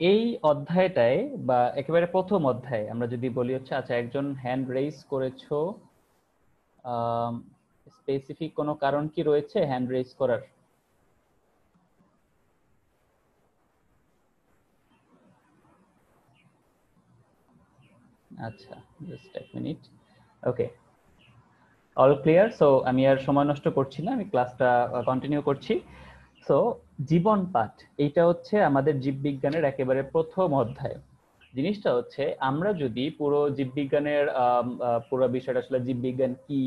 এই অধ্যায়টায় বা একেবারে প্রথম অধ্যায়ে আমরা যদি বলি হচ্ছে, আচ্ছা একজন হ্যান্ড রেইজ করেছো, স্পেসিফিক কোনো কারণ কি রয়েছে হ্যান্ড রেইজ করার? আচ্ছা, জাস্ট এক মিনিট। ওকে, অল ক্লিয়ার। সো আমি আর সময় নষ্ট করছি না, আমি ক্লাসটা কন্টিনিউ করছি। সো জীবন পাঠ, এইটা হচ্ছে আমাদের জীববিজ্ঞানের একেবারে প্রথম অধ্যায়। জিনিসটা হচ্ছে আমরা যদি পুরো জীববিজ্ঞানের পুরো বিষয়টা আসলে জীববিজ্ঞান কি,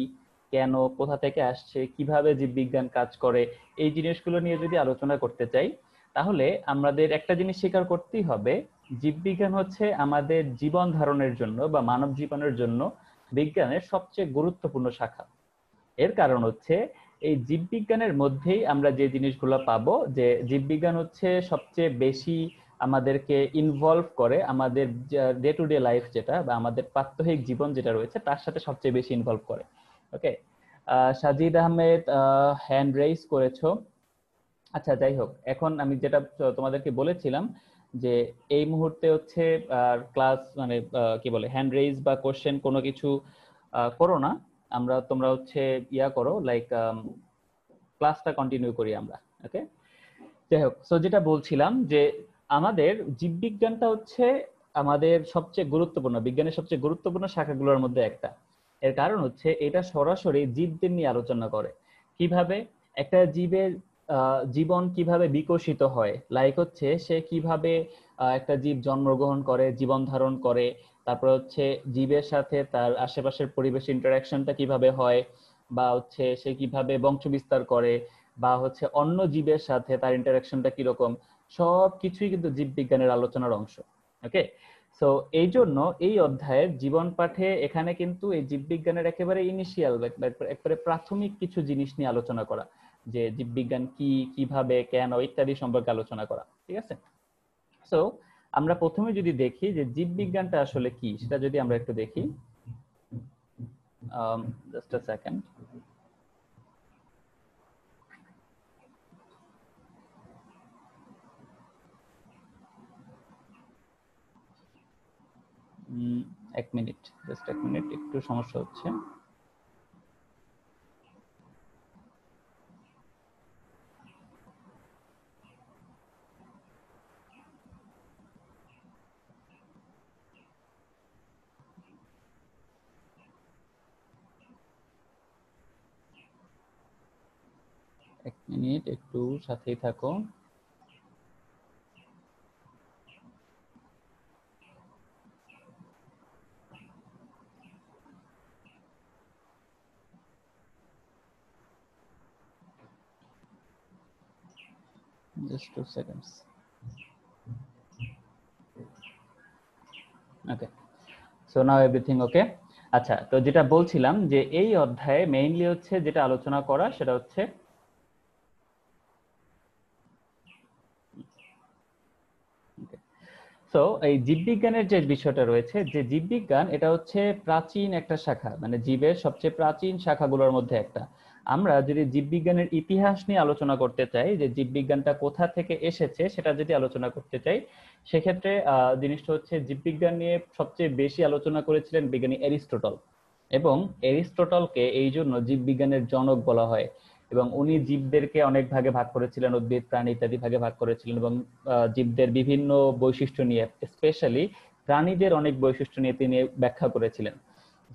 কেন, কোথা থেকে আসছে, কিভাবে জীববিজ্ঞান কাজ করে, এই জিনিসগুলো নিয়ে যদি আলোচনা করতে চাই, তাহলে আমাদের একটা জিনিস স্বীকার করতেই হবে, জীববিজ্ঞান হচ্ছে আমাদের জীবন ধারণের জন্য বা মানব জীবনের জন্য বিজ্ঞানের সবচেয়ে গুরুত্বপূর্ণ শাখা। এর কারণ হচ্ছে এই জীববিজ্ঞানের মধ্যেই আমরা যে জিনিসগুলো পাবো, যে জীববিজ্ঞান হচ্ছে সবচেয়ে বেশি আমাদেরকে ইনভলভ করে আমাদের ডে টু ডে লাইফ যেটা বা আমাদের প্রাত্যহিক জীবন যেটা রয়েছে তার সাথে সবচেয়ে বেশি ইনভলভ করে। ওকে, সাজিদ আহমেদ হ্যান্ড রেইজ করেছো। আচ্ছা যাই হোক, এখন আমি যেটা তোমাদেরকে বলেছিলাম যে এই মুহূর্তে হচ্ছে ক্লাস মানে কি বলে হ্যান্ড রেইজ বা কোশ্চেন কোনো কিছু করো না। তোমরা হচ্ছে ইয়া করো, লাইক ক্লাসটা কন্টিনিউ করি আমরা। ওকে, যাই হোক, সো যেটা বলছিলাম যে আমাদের জীববিজ্ঞানটা হচ্ছে আমাদের সবচেয়ে গুরুত্বপূর্ণ বিজ্ঞানের সবচেয়ে গুরুত্বপূর্ণ শাখাগুলোর মধ্যে একটা। এর কারণ হচ্ছে এটা সরাসরি জীবদের নিয়ে আলোচনা করে, কিভাবে একটা জীবের জীবন কিভাবে বিকশিত হয়, লাইক হচ্ছে সে কিভাবে একটা জীব জন্মগ্রহণ করে, জীবন ধারণ করে, তারপর হচ্ছে জীবের সাথে তার আশেপাশের পরিবেশ ইন্টারাকশনটা কিভাবে হয়, বা হচ্ছে সে কিভাবে বংশবিস্তার করে, বা হচ্ছে অন্য জীবের সাথে তার ইন্টারাকশনটা কিরকম, সব কিছুই কিন্তু জীববিজ্ঞানের আলোচনার অংশ। ওকে, সো এই জন্য এই অধ্যায়ের জীবন পাঠে এখানে কিন্তু এই জীববিজ্ঞানের একেবারে ইনিশিয়াল একেবারে প্রাথমিক কিছু জিনিস নিয়ে আলোচনা করা, যে জীববিজ্ঞান কি, কিভাবে, কেন ইত্যাদি সম্পর্কে আলোচনা করা। ঠিক আছে, সো আমরা প্রথমে যদি দেখি যে জীববিজ্ঞানটা আসলে কি, সেটা যদি আমরা একটু দেখি। জাস্ট আ সেকেন্ড। এক মিনিট, জাস্ট এক মিনিট, একটু সমস্যা হচ্ছে। এক মিনিট, একটু সাথেই থাকো। Just 2 seconds. Okay, so now everything okay. আচ্ছা, তো যেটা বলছিলাম যে এই অধ্যায়ে মেইনলি হচ্ছে যেটা আলোচনা করা সেটা হচ্ছে তো এই জীববিজ্ঞানের যে বিষয়টা রয়েছে, যে জীববিজ্ঞান এটা হচ্ছে প্রাচীন একটা শাখা, মানে জীবের সবচেয়ে প্রাচীন শাখাগুলোর মধ্যে একটা। আমরা যদি জীববিজ্ঞানের ইতিহাস নিয়ে আলোচনা করতে চাই, যে জীববিজ্ঞানটা কোথা থেকে এসেছে সেটা যদি আলোচনা করতে চাই, সেক্ষেত্রে জিনিসটা হচ্ছে জীববিজ্ঞান নিয়ে সবচেয়ে বেশি আলোচনা করেছিলেন বিজ্ঞানী এরিস্টটল। এবং এরিস্টটলকে এই জন্য জীববিজ্ঞানের জনক বলা হয়। এবং উনি জীবদেরকে অনেক ভাগে ভাগ করেছিলেন, উদ্ভিদ, প্রাণী ইত্যাদি ভাগে ভাগ করেছিলেন, এবং জীবদের বিভিন্ন বৈশিষ্ট্য নিয়ে, স্পেশালি প্রাণীদের অনেক বৈশিষ্ট্য নিয়ে তিনি ব্যাখ্যা করেছিলেন।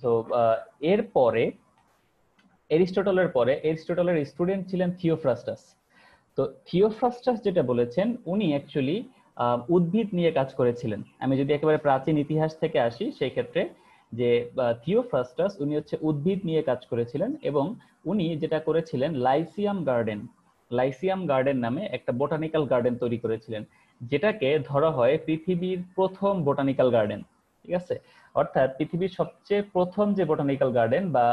তো এরপরে এরিস্টটলের স্টুডেন্ট ছিলেন থিওফ্রাস্টাস। তো থিওফ্রাস্টাস যেটা বলেছেন, উনি অ্যাকচুয়ালি উদ্ভিদ নিয়ে কাজ করেছিলেন। আমি যদি একেবারে প্রাচীন ইতিহাস থেকে আসি সেই ক্ষেত্রে, যে থিওফ্রাস্টাস উনি হচ্ছে উদ্ভিদ নিয়ে কাজ করেছিলেন, এবং উনি যেটা করেছিলেন লাইসিয়াম গার্ডেন নামে একটা বোটানিক্যাল গার্ডেন তৈরি করেছিলেন, যেটাকে ধরা হয় পৃথিবীর প্রথম বোটানিক্যাল গার্ডেন। ঠিক আছে, অর্থাৎ পৃথিবীর সবচেয়ে প্রথম যে বোটানিক্যাল গার্ডেন বা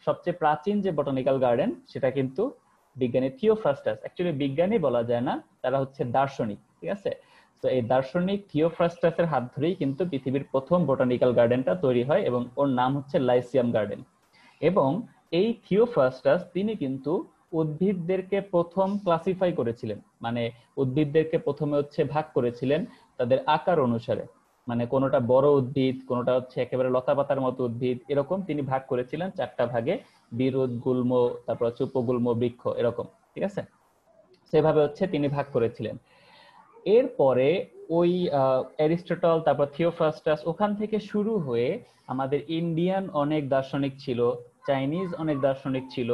সবচেয়ে প্রাচীন যে বোটানিক্যাল গার্ডেন সেটা কিন্তু বিজ্ঞানী থিওফ্রাস্টাস। অ্যাকচুয়ালি বিজ্ঞানী বলা যায় না, তারা হচ্ছে দার্শনিক। ঠিক আছে, তো এই দার্শনিক থিওফ্রাস্টাসের হাত ধরেই কিন্তু পৃথিবীর প্রথম বোটানিক্যাল গার্ডেনটা তৈরি হয়, এবং ওর নাম হচ্ছে লাইসিয়াম গার্ডেন। এবং এই থিওফ্রাস্টাস তিনি কিন্তু উদ্ভিদদেরকে প্রথম ক্লাসিফাই করেছিলেন, মানে উদ্ভিদদেরকে প্রথমে হচ্ছে ভাগ করেছিলেন তাদের আকার অনুসারে, মানে কোনোটা বড় উদ্ভিদ, কোনোটা হচ্ছে একেবারে লতাপাতার মতো উদ্ভিদ, এরকম তিনি ভাগ করেছিলেন 4টা ভাগে, বিরুৎ, গুল্ম, তারপর হচ্ছে উপগুল্ম, বৃক্ষ, এরকম। ঠিক আছে, সেভাবে হচ্ছে তিনি ভাগ করেছিলেন। এরপরে ওই অ্যারিস্টটল, তারপর থিওফ্রাস্টাস, ওখান থেকে শুরু হয়ে আমাদের ইন্ডিয়ান অনেক দার্শনিক ছিল, চাইনিজ অনেক দার্শনিক ছিল,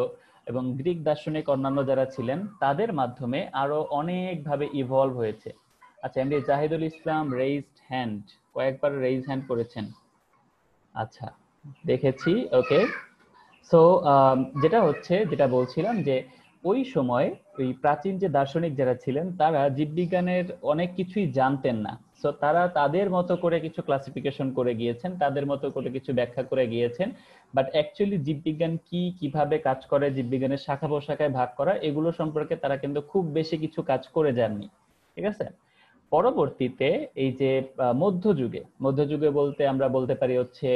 এবং গ্রিক দার্শনিক অন্যান্য যারা ছিলেন তাদের মাধ্যমে আরো অনেকভাবে ইভলভ হয়েছে। আচ্ছা, এমডি জাহিদুল ইসলাম রেইজড হ্যান্ড, কয়েকবার রেইজ হ্যান্ড করেছেন। আচ্ছা, দেখেছি, ওকে। সো যেটা হচ্ছে, যেটা বলছিলাম যে ওই সময় ওই প্রাচীন যে দার্শনিক যারা ছিলেন তারা জীববিজ্ঞানের অনেক কিছুই জানতেন না। সো তারা তাদের মতো করে কিছু ক্লাসিফিকেশন করে গিয়েছেন, তাদের মতো করে কিছু ব্যাখ্যা করে গিয়েছেন, বাট অ্যাকচুয়ালি জীববিজ্ঞান কি, কিভাবে কাজ করে, জীববিজ্ঞানের শাখা প্রশাখায় ভাগ করা, এগুলো সম্পর্কে তারা কিন্তু খুব বেশি কিছু কাজ করে যাননি। ঠিক আছে, পরবর্তীতে এই যে মধ্যযুগে বলতে আমরা বলতে পারি হচ্ছে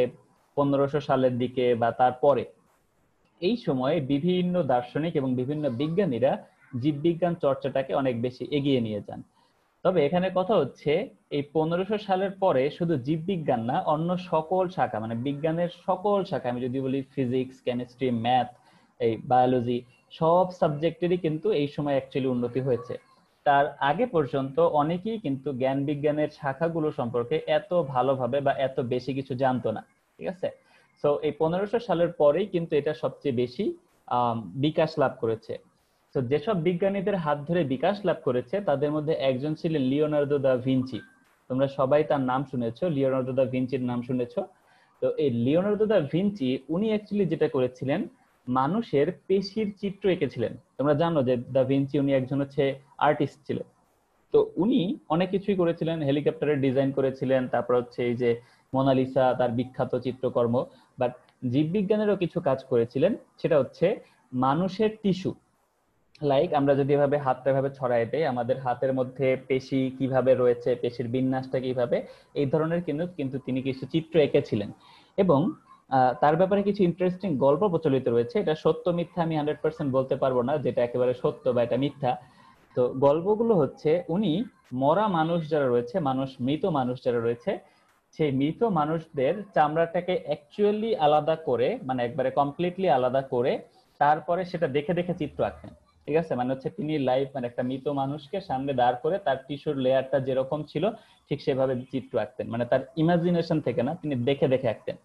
1500 সালের দিকে বা তারপরে, এই সময়ে বিভিন্ন দার্শনিক এবং বিভিন্ন বিজ্ঞানীরা জীববিজ্ঞান চর্চাটাকে অনেক বেশি এগিয়ে নিয়ে যান। তবে এখানে কথা হচ্ছে, এই 1500 সালের পরে শুধু জীববিজ্ঞান না, অন্য সকল শাখা, মানে বিজ্ঞানের সকল শাখা, আমি যদি বলি ফিজিক্স, কেমিস্ট্রি, ম্যাথ, এই বায়োলজি, সব সাবজেক্টেরই কিন্তু এই সময় অ্যাকচুয়ালি উন্নতি হয়েছে। তার আগে পর্যন্ত অনেকেই কিন্তু জ্ঞান বিজ্ঞানের শাখাগুলো সম্পর্কে এত ভালোভাবে বা এত বেশি কিছু জানতো না। ঠিক আছে, তো এই 1500 সালের পরেই কিন্তু এটা সবচেয়ে বেশি বিকাশ লাভ করেছে। তো যেসব বিজ্ঞানীদের হাত ধরে বিকাশ লাভ করেছে তাদের মধ্যে একজন ছিলেন লিওনার্দো দা ভিঞ্চি। তোমরা সবাই তার নাম শুনেছো, লিওনার্দো দা ভিঞ্চির নাম শুনেছো। তো এই লিওনার্দো দা ভিঞ্চি উনি অ্যাকচুয়ালি যেটা করেছিলেন, মানুষের পেশির চিত্র এঁকেছিলেন। তোমরা জানো যে দা ভিঞ্চি উনি একজন হচ্ছে আর্টিস্ট ছিলেন। তো উনি অনেক কিছুই করেছিলেন, হেলিকপ্টারের ডিজাইন করেছিলেন, তারপর হচ্ছে এই যে মোনালিসা, তার বিখ্যাত চিত্রকর্ম। বাট জীববিজ্ঞানেরও কিছু কাজ করেছিলেন, সেটা হচ্ছে মানুষের টিস্যু, লাইক আমরা যদি এভাবে হাতটা এভাবে ছড়াই দেই, আমাদের হাতের মধ্যে পেশি কিভাবে রয়েছে, পেশির বিন্যাসটা কিভাবে, এই ধরনের কিন্তু কিন্তু তিনি কিছু চিত্র এঁকেছিলেন। এবং তার ব্যাপারে কিছু ইন্টারেস্টিং গল্প প্রচলিত রয়েছে। এটা সত্য মিথ্যা আমি 100% বলতে পারবো না, যেটা একেবারে সত্য বা এটা মিথ্যা। তো গল্পগুলো হচ্ছে, উনি মরা মানুষ যারা রয়েছে, মৃত মানুষ যারা রয়েছে, সেই মৃত মানুষদের চামড়াটাকে অ্যাকচুয়ালি আলাদা করে, মানে একবারে কমপ্লিটলি আলাদা করে, তারপরে সেটা দেখে দেখে চিত্র আঁকেন। ঠিক আছে, মানে হচ্ছে তিনি লাইভ, মানে একটা মৃত মানুষকে সামনে দাঁড় করে তার টিস্যুর লেয়ারটা যেরকম ছিল ঠিক সেভাবে চিত্র আঁকতেন, মানে তার ইমাজিনেশন থেকে না, তিনি দেখে দেখে আঁকতেন।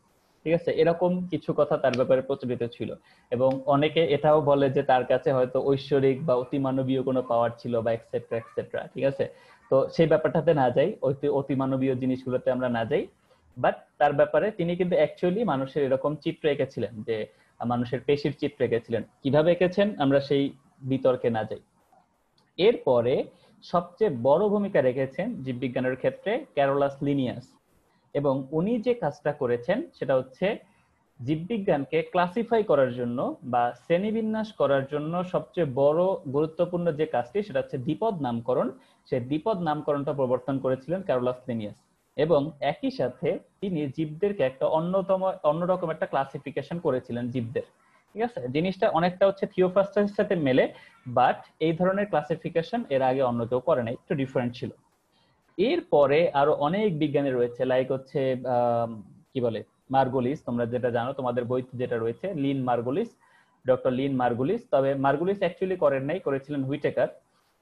ঠিক আছে, এরকম কিছু কথা তার ব্যাপারে প্রচলিত ছিল। এবং অনেকে এটাও বলে যে তার কাছে হয়তো ঐশ্বরিক বা অতিমানবীয় কোনো পাওয়ার ছিল বা এক্সেট্রা এক্সেট্রা। ঠিক আছে, তো সেই ব্যাপারটাতে না যাই, অতিমানবীয় জিনিসগুলোতে আমরা না যাই। বাট তার ব্যাপারে তিনি কিন্তু অ্যাকচুয়ালি মানুষের এরকম চিত্র এঁকেছিলেন, যে মানুষের পেশির চিত্র এঁকেছিলেন। কিভাবে এঁকেছেন আমরা সেই বিতর্কে না যাই। এরপরে সবচেয়ে বড় ভূমিকা রেখেছেন জীববিজ্ঞানের ক্ষেত্রে ক্যারোলাস লিনিয়াস। এবং উনি যে কাজটা করেছেন সেটা হচ্ছে, জীববিজ্ঞানকে ক্লাসিফাই করার জন্য বা শ্রেণীবিন্যাস করার জন্য সবচেয়ে বড় গুরুত্বপূর্ণ যে কাজটি, সেটা হচ্ছে দ্বিপদ নামকরণ। সেই দ্বিপদ নামকরণটা প্রবর্তন করেছিলেন ক্যারোলাস লিনিয়াস। এবং একই সাথে তিনি জীবদেরকে একটা অন্যরকম একটা ক্লাসিফিকেশন করেছিলেন জীবদের। ঠিক আছে, জিনিসটা অনেকটা হচ্ছে থিওফ্রাস্টাসের সাথে মেলে, বাট এই ধরনের ক্লাসিফিকেশন এর আগে অন্য কেউ করে নাই, একটু ডিফারেন্ট ছিল। এরপরে আরো অনেক বিজ্ঞানী রয়েছে, লাইক হচ্ছে কি বলে, মার্গুলিস, তোমরা যেটা জানো, তোমাদের বইতে যেটা রয়েছে, Lynn Margulis, doctor Lynn Margulis. তবে মার্গুলিস অ্যাকচুয়ালি করেন নাই, করেছিলেন হুইটেকার।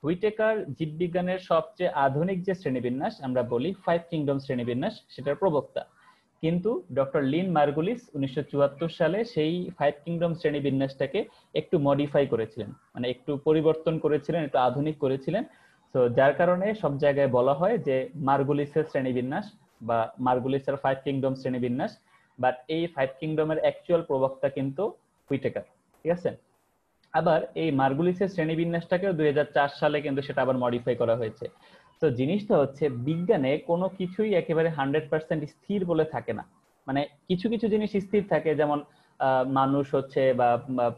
হুইটেকার জীববিজ্ঞানের সবচেয়ে আধুনিক যে শ্রেণীবিন্যাস আমরা বলি 5 কিংডম শ্রেণীবিন্যাস, সেটার প্রবক্তা। কিন্তু ডক্টর লিন মার্গুলিস 1974 সালে সেই 5 কিংডম শ্রেণীবিন্যাসটাকে একটু মডিফাই করেছিলেন, মানে একটু পরিবর্তন করেছিলেন, একটু আধুনিক করেছিলেন। তো যার কারণে সব জায়গায় বলা হয় যে মার্গুলিসের শ্রেণীবিন্যাস বা মার্গুলিসের 5 কিংডম শ্রেণীবিন্যাস। বাট এই 5 কিংডমের অ্যাকচুয়াল প্রবক্তা কিন্তু হুইটেকার। ঠিক আছে, আবার এই মার্গুলিসের শ্রেণীবিন্যাসটাকেও 2004 সালে কিন্তু সেটা আবার মডিফাই করা হয়েছে। তো জিনিসটা হচ্ছে, বিজ্ঞানে কোনো কিছুই একেবারে 100% স্থির বলে থাকে না। মানে কিছু কিছু জিনিস স্থির থাকে, যেমন মানুষ হচ্ছে বা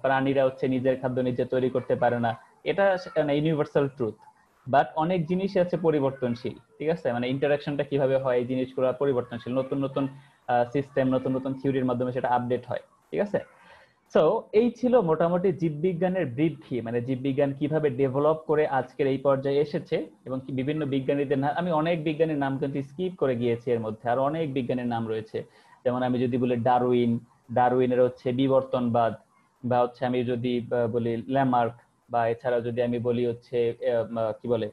প্রাণীরা হচ্ছে নিজের খাদ্য নিজে তৈরি করতে পারে না, এটা ইউনিভার্সাল ট্রুথ। বাট অনেক জিনিস আছে পরিবর্তনশীল। ঠিক আছে, মানে ইন্টারাকশনটা কিভাবে হয়, এই জিনিসগুলো পরিবর্তনশীল, নতুন নতুন সিস্টেম, নতুন নতুন থিওরির মাধ্যমে সেটা আপডেট হয়। ঠিক আছে, সো এই ছিল মোটামুটি জীববিজ্ঞানের ব্রিফ, মানে জীববিজ্ঞান কিভাবে ডেভেলপ করে আজকের এই পর্যায়ে এসেছে এবং কি বিভিন্ন বিজ্ঞানীদের নাম, আমি অনেক বিজ্ঞানীর নাম কিন্তু স্কিপ করে গিয়েছি, এর মধ্যে আর অনেক বিজ্ঞানীর নাম রয়েছে। যেমন আমি যদি বলি ডারউইনের হচ্ছে বিবর্তনবাদ, বা হচ্ছে আমি যদি বলি ল্যামার্ক, বা এছাড়া যদি আমি বলি হচ্ছে কি বলে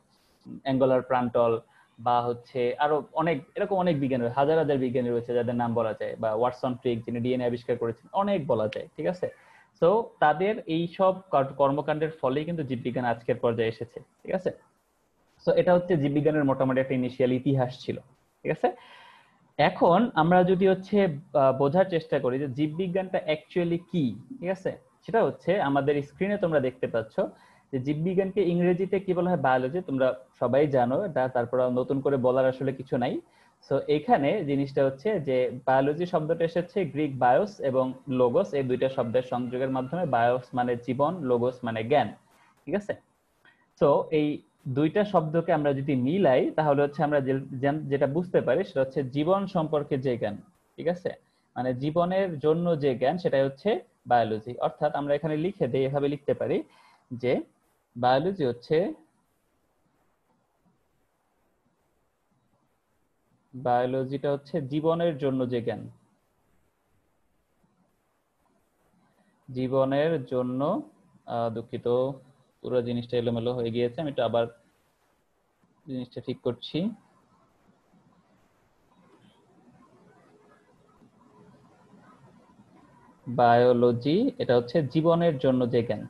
অ্যাঙ্গুলার প্রান্টল, বা হচ্ছে আরো অনেক এরকম অনেক বিজ্ঞানী, হাজার হাজার বিজ্ঞানী রয়েছে যাদের নাম বলা যায়, বা ওয়াটসন ক্রিক যিনি ডিএনএ আবিষ্কার করেছেন, অনেক বলা যায়, ঠিক আছে। তো তাদের এই সব কর্মকাণ্ডের ফলেই কিন্তু জীববিজ্ঞান আজকের পর্যায়ে এসেছে, ঠিক আছে। তো এটা হচ্ছে জীববিজ্ঞানের মোটামুটি একটা ইনিশিয়াল ইতিহাস ছিল, ঠিক আছে। এখন আমরা যদি হচ্ছে বোঝার চেষ্টা করি যে জীববিজ্ঞানটা অ্যাকচুয়ালি কি, ঠিক আছে, সেটা হচ্ছে আমাদের স্ক্রিনে তোমরা দেখতে পাচ্ছ যে জীববিজ্ঞানকে ইংরেজিতে কি বলা হয়, বায়োলজি, তোমরা সবাই জানো এটা, তারপর নতুন করে বলার আসলে কিছু নাই। সো এখানে জিনিসটা হচ্ছে যে বায়োলজি শব্দটা এসেছে গ্রিক বায়োস এবং লোগোস, এই দুইটা শব্দের সংযোগের মাধ্যমে। বায়োস মানে জীবন, লোগোস মানে জ্ঞান, ঠিক আছে। তো এই দুইটা শব্দকে আমরা যদি মিলাই তাহলে হচ্ছে আমরা যেটা বুঝতে পারি সেটা হচ্ছে জীবন সম্পর্কে যে জ্ঞান, ঠিক আছে, মানে জীবনের জন্য যে জ্ঞান সেটাই হচ্ছে বায়োলজি। অর্থাৎ আমরা এখানে লিখে দিই, এভাবে লিখতে পারি যে বায়োলজি হচ্ছে, বায়োলজিটা হচ্ছে জীবনের জন্য যে জ্ঞান, জীবনের জন্য, দুঃখিত পুরো জিনিসটা এলোমেলো হয়ে গিয়েছে, আমি একটু আবার জিনিসটা ঠিক করছি। বায়োলজি এটা হচ্ছে জীবনের জন্য যে জ্ঞান,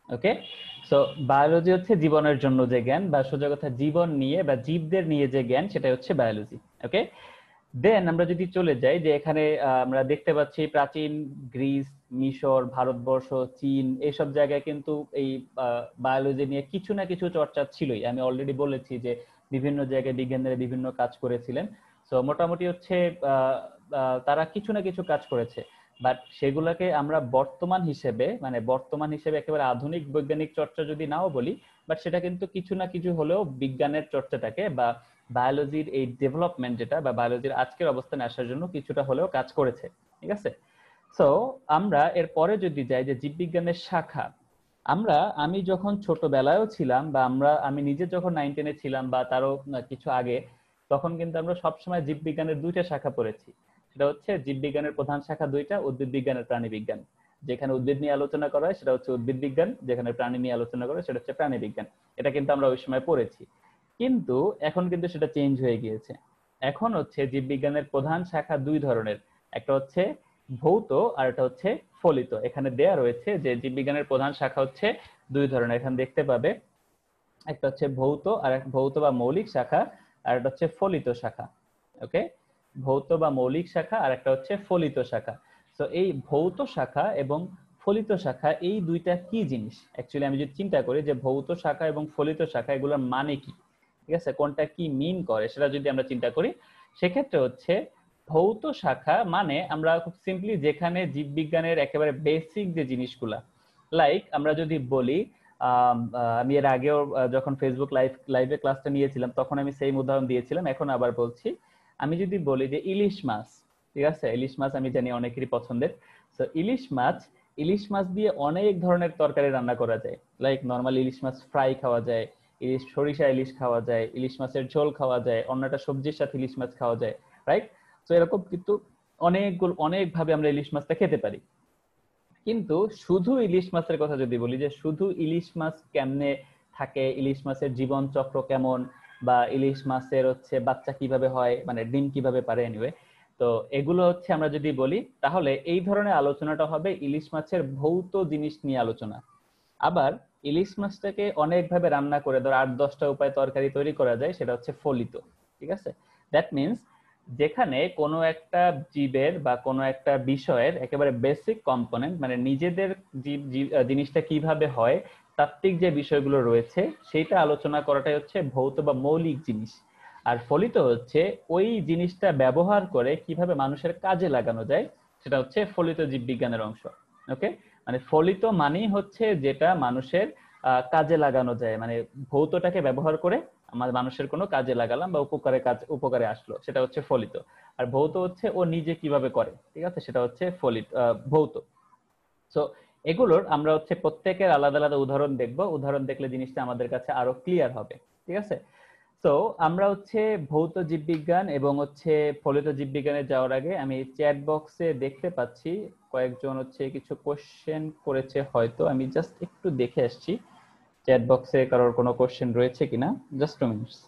ওকে। সো বায়োলজি হচ্ছে জীবনের জন্য যে জ্ঞান, বা সোজা কথা জীবন নিয়ে বা জীবদের নিয়ে যে জ্ঞান, সেটাই হচ্ছে বায়োলজি, ওকে। দেন আমরা যদি চলে যাই যে এখানে আমরা দেখতে পাচ্ছি প্রাচীন গ্রিস, মিশর, ভারতবর্ষ, চীন, এইসব জায়গায় কিন্তু এই বায়োলজি নিয়ে কিছু না কিছু চর্চা ছিলই। আমি অলরেডি বলেছি যে বিভিন্ন জায়গায় বিজ্ঞানীরা বিভিন্ন কাজ করেছিলেন। সো মোটামুটি হচ্ছে তারা কিছু না কিছু কাজ করেছে, বাট সেগুলোকে আমরা বর্তমান হিসেবে একেবারে আধুনিক বৈজ্ঞানিক চর্চা যদি নাও বলি, বাট সেটা কিন্তু কিছু না কিছু হলেও বিজ্ঞানের চর্চাটাকে বা বায়োলজির এই ডেভেলপমেন্ট যেটা, বা বায়োলজির আজকের অবস্থানে আসার জন্য কিছুটা হলেও কাজ করেছে, ঠিক আছে। সো আমরা এরপরে যদি যাই যে জীববিজ্ঞানের শাখা, আমি যখন ছোটবেলায়ও ছিলাম, বা আমি নিজে যখন 9-10-এ ছিলাম বা তারও কিছু আগে, তখন কিন্তু আমরা সবসময় জীববিজ্ঞানের দুইটা শাখা পড়েছি। সেটা হচ্ছে জীববিজ্ঞানের প্রধান শাখা দুইটা, উদ্ভিদ বিজ্ঞান আর প্রাণী বিজ্ঞান। যেখানে উদ্ভিদ নিয়ে আলোচনা করা হয় সেটা হচ্ছে উদ্ভিদ বিজ্ঞান, যেখানে প্রাণী নিয়ে আলোচনা করা হয় সেটা হচ্ছে প্রাণী বিজ্ঞান। এটা কিন্তু আমরা ওই সময় পড়েছি, কিন্তু এখন কিন্তু সেটা চেঞ্জ হয়ে গিয়েছে। এখন হচ্ছে জীববিজ্ঞানের প্রধান শাখা দুই ধরনের, একটা হচ্ছে ভৌত আর একটা হচ্ছে ফলিত। এখানে দেয়া রয়েছে যে জীববিজ্ঞানের প্রধান শাখা হচ্ছে দুই ধরনের, এখানে দেখতে পাবে। একটা হচ্ছে ভৌত বা মৌলিক শাখা, আর একটা হচ্ছে ফলিত শাখা, ওকে। ভৌত বা মৌলিক শাখা আর একটা হচ্ছে ফলিত শাখা। তো এই ভৌত শাখা এবং ফলিত শাখা এই দুইটা কি জিনিস, অ্যাকচুয়ালি আমি যদি চিন্তা করি যে ভৌত শাখা এবং ফলিত শাখা এগুলোর মানে কি, ঠিক আছে, কোনটা কি মিন করে, সেটা যদি আমরা চিন্তা করি, সেক্ষেত্রে হচ্ছে ভৌত শাখা মানে আমরা খুব সিম্পলি যেখানে জীববিজ্ঞানের একেবারে বেসিক যে জিনিসগুলা, লাইক আমরা যদি বলি, আমি এর আগেও যখন ফেসবুক লাইভে ক্লাসটা নিয়েছিলাম তখন আমি সেম উদাহরণ দিয়েছিলাম, এখন আবার বলছি। আমি যদি বলি যে ইলিশ মাছ, ঠিক আছে, ইলিশ মাছ আমি জানি অনেকেরই পছন্দের। তো ইলিশ মাছ দিয়ে অনেক ধরনের তরকারি রান্না করা যায়। লাইক নর্মাল ইলিশ মাছ ফ্রাই খাওয়া যায়, সরিষা ইলিশ খাওয়া যায়, ইলিশ মাছের ঝোল খাওয়া যায়, অন্যটা সবজির সাথে ইলিশ মাছ খাওয়া যায়, রাইট। তো এরকম কিন্তু অনেক ভাবে আমরা ইলিশ মাছটা খেতে পারি। কিন্তু শুধু ইলিশ মাছের কথা যদি বলি, যে শুধু ইলিশ মাছ কেমনে থাকে, ইলিশ মাছের জীবন চক্র কেমন, বা ইলিশ মাছের হচ্ছে বাচ্চা কিভাবে হয়, মানে ডিম কিভাবে পারে, এনিওয়ে, তো এগুলো হচ্ছে আমরা যদি বলি তাহলে এই ধরনের আলোচনাটা হবে ইলিশ মাছের ভৌত জিনিস নিয়ে আলোচনা। আবার ইলিশ মাছটাকে অনেকভাবে রান্না করে, ধর 8-10টা উপায় তরকারি তৈরি করা যায়, সেটা হচ্ছে ফলিত, ঠিক আছে। দ্যাট মিনস যেখানে কোনো একটা জীবের বা কোনো একটা বিষয়ের একেবারে বেসিক কম্পোনেন্ট, মানে নিজেদের জিনিসটা কিভাবে হয়, তাত্ত্বিক যে বিষয়গুলো রয়েছে সেটা আলোচনা করাটাই হচ্ছে ভৌত বা মৌলিক জিনিস। আর ফলিত হচ্ছে ওই জিনিসটা ব্যবহার করে কিভাবে মানুষের কাজে লাগানো যায়, সেটা হচ্ছে ফলিত জীববিজ্ঞানের অংশ, ওকে। মানে ফলিত মানেই হচ্ছে যেটা মানুষের কাজে লাগানো যায়, মানে ভৌতটাকে ব্যবহার করে আমার মানুষের কোনো কাজে লাগালাম বা উপকারে আসলো, সেটা হচ্ছে ফলিত। আর ভৌত হচ্ছে ও নিজে কিভাবে করে, ঠিক আছে, সেটা হচ্ছে ভৌত। সো এগুলোর আমরা হচ্ছে প্রত্যেকের আলাদা আলাদা উদাহরণ দেখব, উদাহরণ দেখলে জিনিসটা আমাদের কাছে আরো ক্লিয়ার হবে, ঠিক আছে। তো আমরা হচ্ছে ভৌত জীববিজ্ঞান এবং হচ্ছে ফলিত জীববিজ্ঞানে যাওয়ার আগে আমি চ্যাট বক্সে দেখতে পাচ্ছি কয়েকজন হচ্ছে কিছু কোশ্চেন করেছে, হয়তো আমি জাস্ট একটু দেখে আসছি চ্যাট বক্সে কারোর কোনো কোশ্চেন রয়েছে কিনা। Just 2 minutes.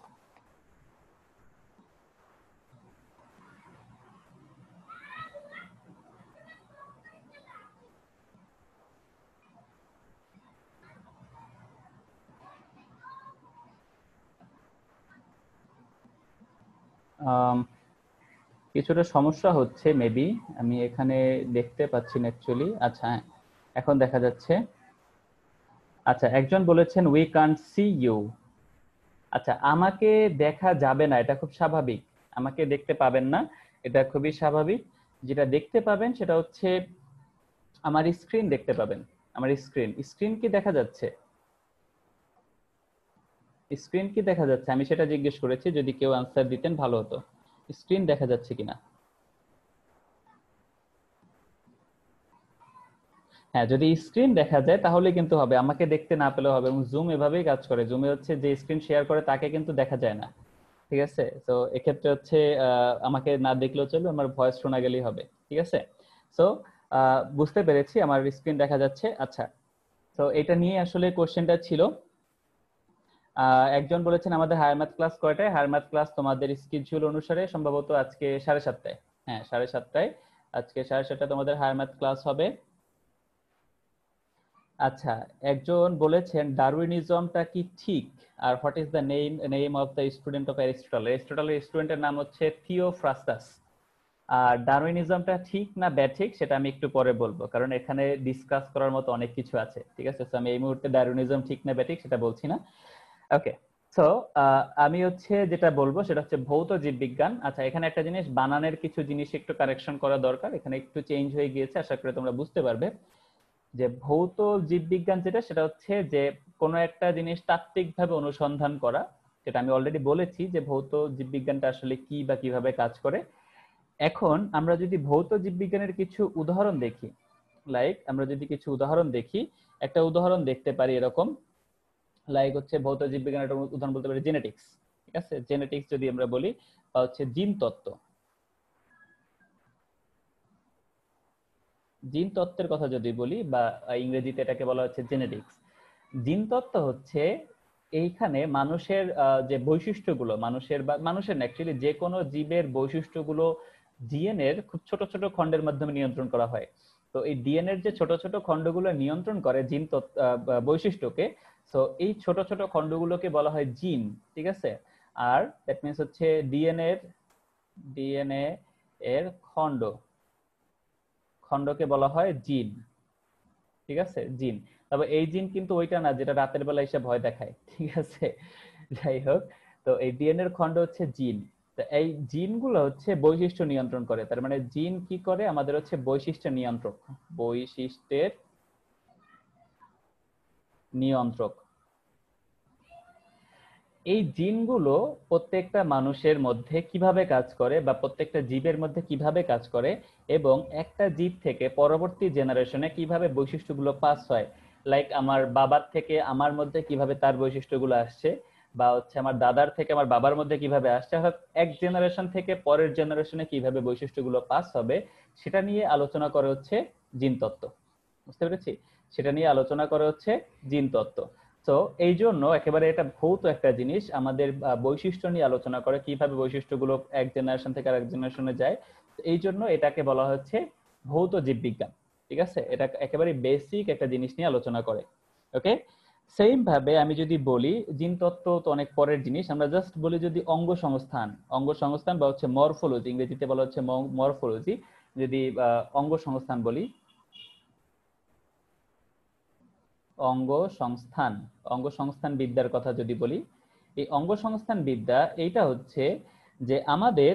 কিছুটা সমস্যা হচ্ছে মেবি, আমি এখানে দেখতে পাচ্ছি না অ্যাকচুয়ালি। আচ্ছা হ্যাঁ, এখন দেখা যাচ্ছে। আচ্ছা, একজন বলেছেন উই কান্ট সি ইউ। আচ্ছা, আমাকে দেখা যাবে না, এটা খুব স্বাভাবিক। আমাকে দেখতে পাবেন না, এটা খুবই স্বাভাবিক। যেটা দেখতে পাবেন সেটা হচ্ছে আমার স্ক্রিন দেখতে পাবেন। আমার স্ক্রিন স্ক্রিন কি দেখা যাচ্ছে? স্ক্রিন কি দেখা যাচ্ছে আমি সেটা জিজ্ঞেস করেছি, যদি কেউ আনসার দিতেন ভালো হতো। স্ক্রিন দেখা যাচ্ছে কিনা? হ্যাঁ, যদি স্ক্রিন দেখা যায় তাহলে কিন্তু হবে, আমাকে দেখতে না পেলেও হবে। এবং জুম এভাবেই কাজ করে, জুমে হচ্ছে যে স্ক্রিন শেয়ার করে তাকে কিন্তু দেখা যায় না, ঠিক আছে। তো এক্ষেত্রে হচ্ছে আমাকে না দেখলেও চলবে, আমার ভয়েস শোনা গেলেই হবে, ঠিক আছে। সো বুঝতে পেরেছি আমার স্ক্রিন দেখা যাচ্ছে। আচ্ছা, তো এটা নিয়ে আসলে কোশ্চেনটা ছিল। একজন বলেছেন আমাদের হায়ার ম্যাথ ক্লাস কয়টায়? হায়ার ম্যাথ ক্লাস তোমাদের স্কেডিউল অনুসারে সম্ভবত আজকে 7:30। হ্যাঁ, 7:30। আজকে 7:30 তোমাদের হায়ার ম্যাথ ক্লাস হবে। আচ্ছা, একজন বলেছেন ডারউইনিজমটা কি ঠিক? আর what is the name of the student of Aristotle? অ্যারিস্টটলের স্টুডেন্টের নাম হচ্ছে থিওফ্রাস্টাস। আর ডারউইনিজমটা ঠিক না ব্যাঠিক সেটা আমি একটু পরে বলবো, কারণ এখানে ডিসকাস করার মতো অনেক কিছু আছে, ঠিক আছে। আমি এই মুহূর্তে ডারউইনিজম ঠিক না ব্যাঠিক সেটা বলছি না। ওকে। সো আমি হচ্ছে যেটা বলবো সেটা হচ্ছে ভৌত জীববিজ্ঞান। আচ্ছা, এখানে একটা জিনিস, বানানের কিছু জিনিস একটু কারেকশন করা দরকার, এখানে একটু চেঞ্জ হয়ে গিয়েছে, আশা করি তোমরা বুঝতে পারবে। যে ভৌত জীববিজ্ঞান যেটা, সেটা হচ্ছে যে কোনো একটা জিনিস তাত্ত্বিকভাবে অনুসন্ধান করা। সেটা আমি অলরেডি বলেছি যে ভৌত জীববিজ্ঞানটা আসলে কি বা কিভাবে কাজ করে। এখন আমরা যদি ভৌত জীববিজ্ঞানের কিছু উদাহরণ দেখি, লাইক আমরা যদি কিছু উদাহরণ দেখি, একটা উদাহরণ দেখতে পারি এরকম, লাইক হচ্ছে ভৌত জীববিজ্ঞানের একটা উদাহরণ বলতে পারি জেনেটিক্স, ঠিক আছে। জেনেটিক্স যদি আমরা বলি, বা হচ্ছে জিন তত্ত্ব। জিন তত্ত্বের কথা যদি বলি, বা ইংরেজিতে এটাকে বলা হচ্ছে জেনেটিক্স। জিন তত্ত্ব হচ্ছে এইখানে মানুষের যে বৈশিষ্ট্যগুলো, মানুষের বা মানুষের না, অ্যাকচুয়ালি যে কোনো জীবের বৈশিষ্ট্যগুলো ডিএনএ এর খুব ছোট ছোট খণ্ডের মাধ্যমে নিয়ন্ত্রণ করা হয়। তো এই ডিএনএ এর যে ছোট ছোট খণ্ডগুলো নিয়ন্ত্রণ করে জিন বৈশিষ্ট্যকে, তো এই ছোট ছোট খণ্ডগুলোকে বলা হয় জিন, ঠিক আছে। আর দ্যাট মিন্স হচ্ছে ডিএনএ এর খণ্ড খণ্ডকে বলা হয় জিন, ঠিক আছে, জিন। তবে এই জিন কিন্তু ওইটা না যেটা রাতের বেলা এসে ভয় দেখায়, ঠিক আছে। যাই হোক, তো এই ডিএনএ এর খণ্ড হচ্ছে জিন। তো এই জিনগুলো হচ্ছে বৈশিষ্ট্য নিয়ন্ত্রণ করে, তার মানে জিন কি করে? আমাদের হচ্ছে বৈশিষ্ট্য নিয়ন্ত্রক, বৈশিষ্ট্যের নিয়ন্ত্রক। এই জিনগুলো প্রত্যেকটা মানুষের মধ্যে কিভাবে কাজ করে বা প্রত্যেকটা জীবের মধ্যে কিভাবে কাজ করে, এবং একটা জীব থেকে পরবর্তী জেনারেশনে কিভাবে বৈশিষ্ট্যগুলো পাস হয়, লাইক আমার বাবার থেকে আমার মধ্যে কিভাবে তার বৈশিষ্ট্যগুলো আসছে, বা হচ্ছে আমার দাদার থেকে আমার বাবার মধ্যে কিভাবে আসছে, অর্থাৎ এক জেনারেশন থেকে পরের জেনারেশনে কিভাবে বৈশিষ্ট্যগুলো পাস হবে, সেটা নিয়ে আলোচনা করে হচ্ছে জিন তত্ত্ব। বুঝতে পেরেছি? সেটা নিয়ে আলোচনা করে হচ্ছে জিন তত্ত্ব। তো এই জন্য একেবারে এটা ভৌত একটা জিনিস, আমাদের বৈশিষ্ট্য নিয়ে আলোচনা করে, কিভাবে বৈশিষ্ট্যগুলো এক জেনারেশন থেকে আরেক জেনারেশনে যায়। এই জন্য এটাকে বলা হচ্ছে ভৌত জীববিজ্ঞান, ঠিক আছে। এটা একেবারে বেসিক একটা জিনিস নিয়ে আলোচনা করে। ওকে। সেম ভাবে আমি যদি বলি, জিন তত্ত্ব তো অনেক পরের জিনিস, আমরা জাস্ট বলি যদি অঙ্গ সংস্থান, অঙ্গ সংস্থান বা হচ্ছে মরফোলজি, ইংরেজিতে বলা হচ্ছে মরফোলজি। যদি অঙ্গ সংস্থান বলি, অঙ্গ সংস্থান, অঙ্গ সংস্থান বিদ্যার কথা যদি বলি, এই অঙ্গ সংস্থান বিদ্যা এইটা হচ্ছে যে আমাদের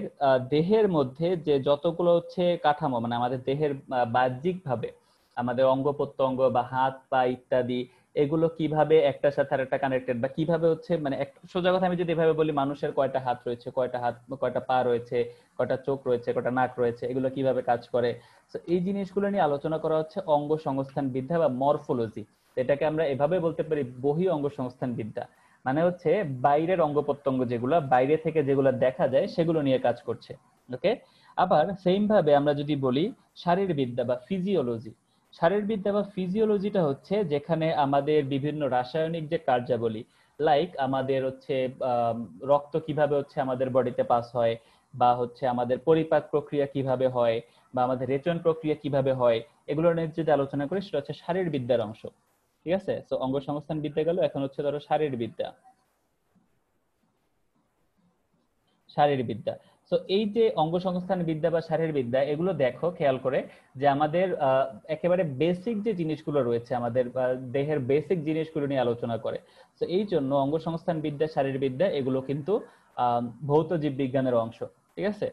দেহের মধ্যে যে যতগুলো হচ্ছে কাঠামো, মানে আমাদের দেহের বাহ্যিক ভাবে আমাদের অঙ্গ প্রত্যঙ্গ বা হাত পা ইত্যাদি, এগুলো কিভাবে একটার সাথে আরেকটা কানেক্টেড, বা কিভাবে হচ্ছে মানে সোজা কথা আমি যদি এভাবে বলি, মানুষের কয়টা হাত রয়েছে, কয়টা পা রয়েছে, কয়টা চোখ রয়েছে, কয়টা নাক রয়েছে, এগুলো কিভাবে কাজ করে। তো এই জিনিসগুলো নিয়ে আলোচনা করা হচ্ছে অঙ্গ সংস্থান বিদ্যা বা মরফোলজি। এটাকে আমরা এভাবে বলতে পারি বহি অঙ্গ সংস্থান বিদ্যা। মানে হচ্ছে বাইরের অঙ্গ প্রত্যঙ্গ, যেগুলো বাইরে থেকে যেগুলো দেখা যায় সেগুলো নিয়ে কাজ করছে। ওকে। আবার সেম ভাবে আমরা যদি বলি শারীরবিদ্যা বা ফিজিওলজি, শারীরবিদ্যা বা ফিজিওলজিটা হচ্ছে যেখানে আমাদের বিভিন্ন রাসায়নিক যে কার্যাবলী, লাইক আমাদের হচ্ছে রক্ত কিভাবে হচ্ছে আমাদের বডিতে পাস হয়, বা হচ্ছে আমাদের পরিপাক প্রক্রিয়া কিভাবে হয়, বা আমাদের রেচন প্রক্রিয়া কিভাবে হয়, এগুলো নিয়ে যদি আলোচনা করি সেটা হচ্ছে শারীরবিদ্যার অংশ। ঠিক আছে, তো অঙ্গ সংস্থান বিদ্যা গেল, এখন হচ্ছে ধরো শারীরবিদ্যা। শারীরবিদ্যা, তো এই যে অঙ্গ সংস্থান বিদ্যা বা শারীরবিদ্যা, এগুলো দেখো খেয়াল করে যে আমাদের একেবারে বেসিক যে জিনিসগুলো রয়েছে, আমাদের দেহের বেসিক জিনিসগুলো নিয়ে আলোচনা করে। তো এই জন্য অঙ্গ সংস্থান বিদ্যা, শারীরবিদ্যা এগুলো কিন্তু ভৌত জীববিজ্ঞানের অংশ। ঠিক আছে,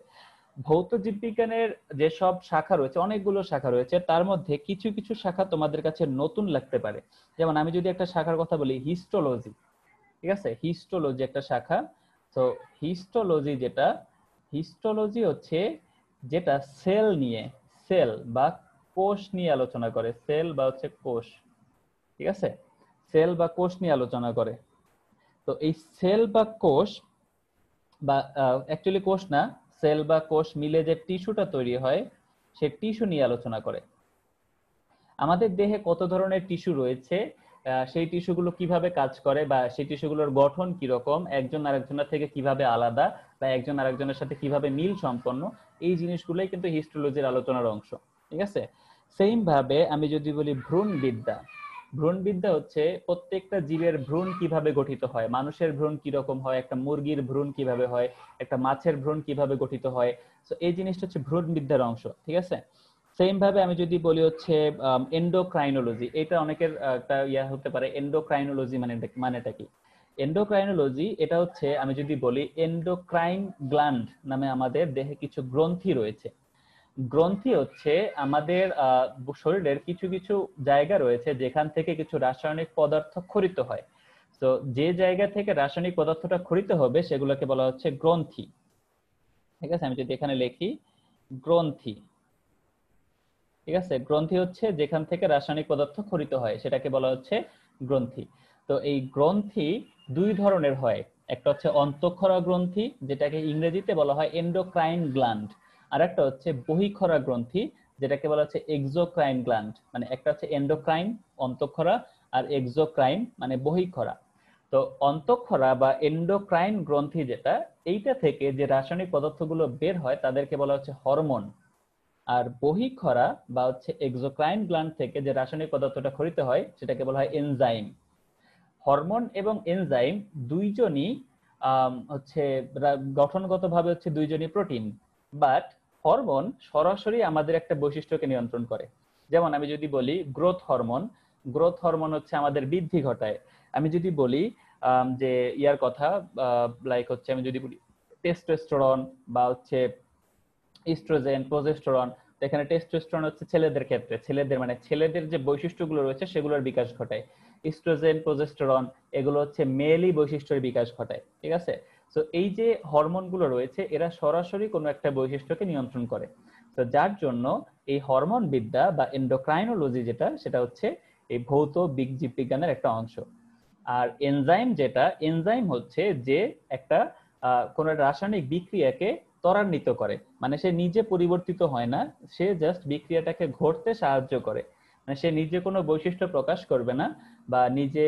ভৌত জীববিজ্ঞানের যেসব শাখা রয়েছে, অনেকগুলো শাখা রয়েছে, তার মধ্যে কিছু কিছু শাখা তোমাদের কাছে নতুন লাগতে পারে। যেমন আমি যদি একটা শাখার কথা বলি, হিস্টোলজি। ঠিক আছে, হিস্টোলজি একটা শাখা। তো হিস্টোলজি যেটা, হিস্টোলজি হচ্ছে যেটা সেল নিয়ে, সেল বা কোষ নিয়ে আলোচনা করে, সেল বা হচ্ছে কোষ। ঠিক আছে, সেল বা কোষ নিয়ে আলোচনা করে। তো এই সেল বা কোষ, বা অ্যাকচুয়ালি কোষ না, সেল বা কোষ মিলে যে টিস্যুটা তৈরি হয়, সে টিস্যু নিয়ে আলোচনা করে। আমাদের দেহে কত ধরনের টিস্যু রয়েছে, সেই টিস্যুগুলো কিভাবে কাজ করে, বা সেই টিস্যুগুলোর গঠন কিরকম, একজন আরেকজনের থেকে কিভাবে আলাদা, বা একজন আরেকজনের সাথে কিভাবে মিল সম্পন্ন, এই জিনিসগুলোই কিন্তু হিস্টোলজির আলোচনার অংশ। ঠিক আছে, সেম ভাবে আমি যদি বলি ভ্রূণ বিদ্যা, ভ্রূণ বিদ্যা হচ্ছে প্রত্যেকটা জীবের ভ্রূণ কিভাবে গঠিত হয়, মানুষের ভ্রূণ কিরকম হয়, একটা মুরগির ভ্রূণ কিভাবে হয়, একটা মাছের ভ্রূণ কিভাবে গঠিত হয়। তো এই জিনিসটা হচ্ছে ভ্রূণ বিদ্যার অংশ। ঠিক আছে, সেম ভাবে আমি যদি বলি হচ্ছে এন্ডোক্রাইনোলজি, এটা অনেকের একটা ইয়া হতে পারে, এন্ডোক্রাইনোলজি মানেটা কি। এন্ডোক্রাইনোলজি এটা হচ্ছে, আমি যদি বলি এন্ডোক্রাইন গ্ল্যান্ড নামে আমাদের দেহে কিছু গ্রন্থি রয়েছে। গ্রন্থি হচ্ছে আমাদের শরীরের কিছু কিছু জায়গা রয়েছে যেখান থেকে কিছু রাসায়নিক পদার্থ খরিত হয়। তো যে জায়গা থেকে রাসায়নিক পদার্থটা খরিত হবে সেগুলোকে বলা হচ্ছে গ্রন্থি। ঠিক আছে, আমি যদি এখানে লিখি গ্রন্থি। ঠিক আছে, গ্রন্থি হচ্ছে যেখান থেকে রাসায়নিক পদার্থ খরিত হয়, সেটাকে বলা হচ্ছে গ্রন্থি। তো এই গ্রন্থি দুই ধরনের হয়, একটা হচ্ছে অন্তঃক্ষরা গ্রন্থি, যেটাকে ইংরেজিতে বলা হয় এন্ডোক্রাইন গ্ল্যান্ড, আর একটা হচ্ছে বহিঃক্ষরা গ্রন্থি, যেটাকে বলা হচ্ছে এক্সোক্রাইন গ্ল্যান্ড। মানে একটা হচ্ছে এন্ডোক্রাইন অন্তঃক্ষরা, আর এক্সোক্রাইন মানে বহিঃক্ষরা। তো অন্তঃক্ষরা বা এন্ডোক্রাইন গ্রন্থি যেটা, এইটা থেকে যে রাসায়নিক পদার্থগুলো বের হয় তাদেরকে বলা হচ্ছে হরমোন। আর বহিঃক্ষরা বা হচ্ছে এক্সোক্রাইন গ্ল্যান্ড থেকে যে রাসায়নিক পদার্থটা খরিত হয় সেটাকে বলা হয় এনজাইম। হরমোন এবং এনজাইম দুইজনই হচ্ছে গঠনগতভাবে হচ্ছে দুইজনই প্রোটিন, বাট হরমোন সরাসরি আমাদের একটা বৈশিষ্ট্যকে নিয়ন্ত্রণ করে। যেমন আমি যদি বলি গ্রোথ হরমোন, গ্রোথ হরমোন হচ্ছে আমাদের বৃদ্ধি ঘটায়। আমি যদি বলি যে ইয়ার কথা, লাইক হচ্ছে আমি যদি বলি টেস্টোস্টেরন বা হচ্ছে ইস্ট্রোজেন, প্রজেস্টেরন। এখানে টেস্টোস্টেরন হচ্ছে ছেলেদের ক্ষেত্রে, ছেলেদের মানে ছেলেদের যে বৈশিষ্ট্যগুলো রয়েছে সেগুলোর বিকাশ ঘটায়। ইস্ট্রোজেন, প্রজেস্টেরন এগুলো হচ্ছে মেলই বৈশিষ্ট্যের বিকাশ ঘটায়। ঠিক আছে, তো এই যে হরমোনগুলো রয়েছে এরা সরাসরি কোনো একটা বৈশিষ্ট্যকে নিয়ন্ত্রণ করে। তো যার জন্য এই হরমোন বিদ্যা বা এন্ডোক্রাইনোলজি যেটা, সেটা হচ্ছে এই ভৌত জীববিজ্ঞানের একটা অংশ। আর এনজাইম যেটা, এনজাইম হচ্ছে যে একটা কোন রাসায়নিক বিক্রিয়াকে ত্বরান্বিত করে, মানে সে নিজে পরিবর্তিত হয় না, সে জাস্ট বিক্রিয়াটাকে ঘটতে সাহায্য করে। মানে সে নিজে কোনো বৈশিষ্ট্য প্রকাশ করবে না, বা নিজে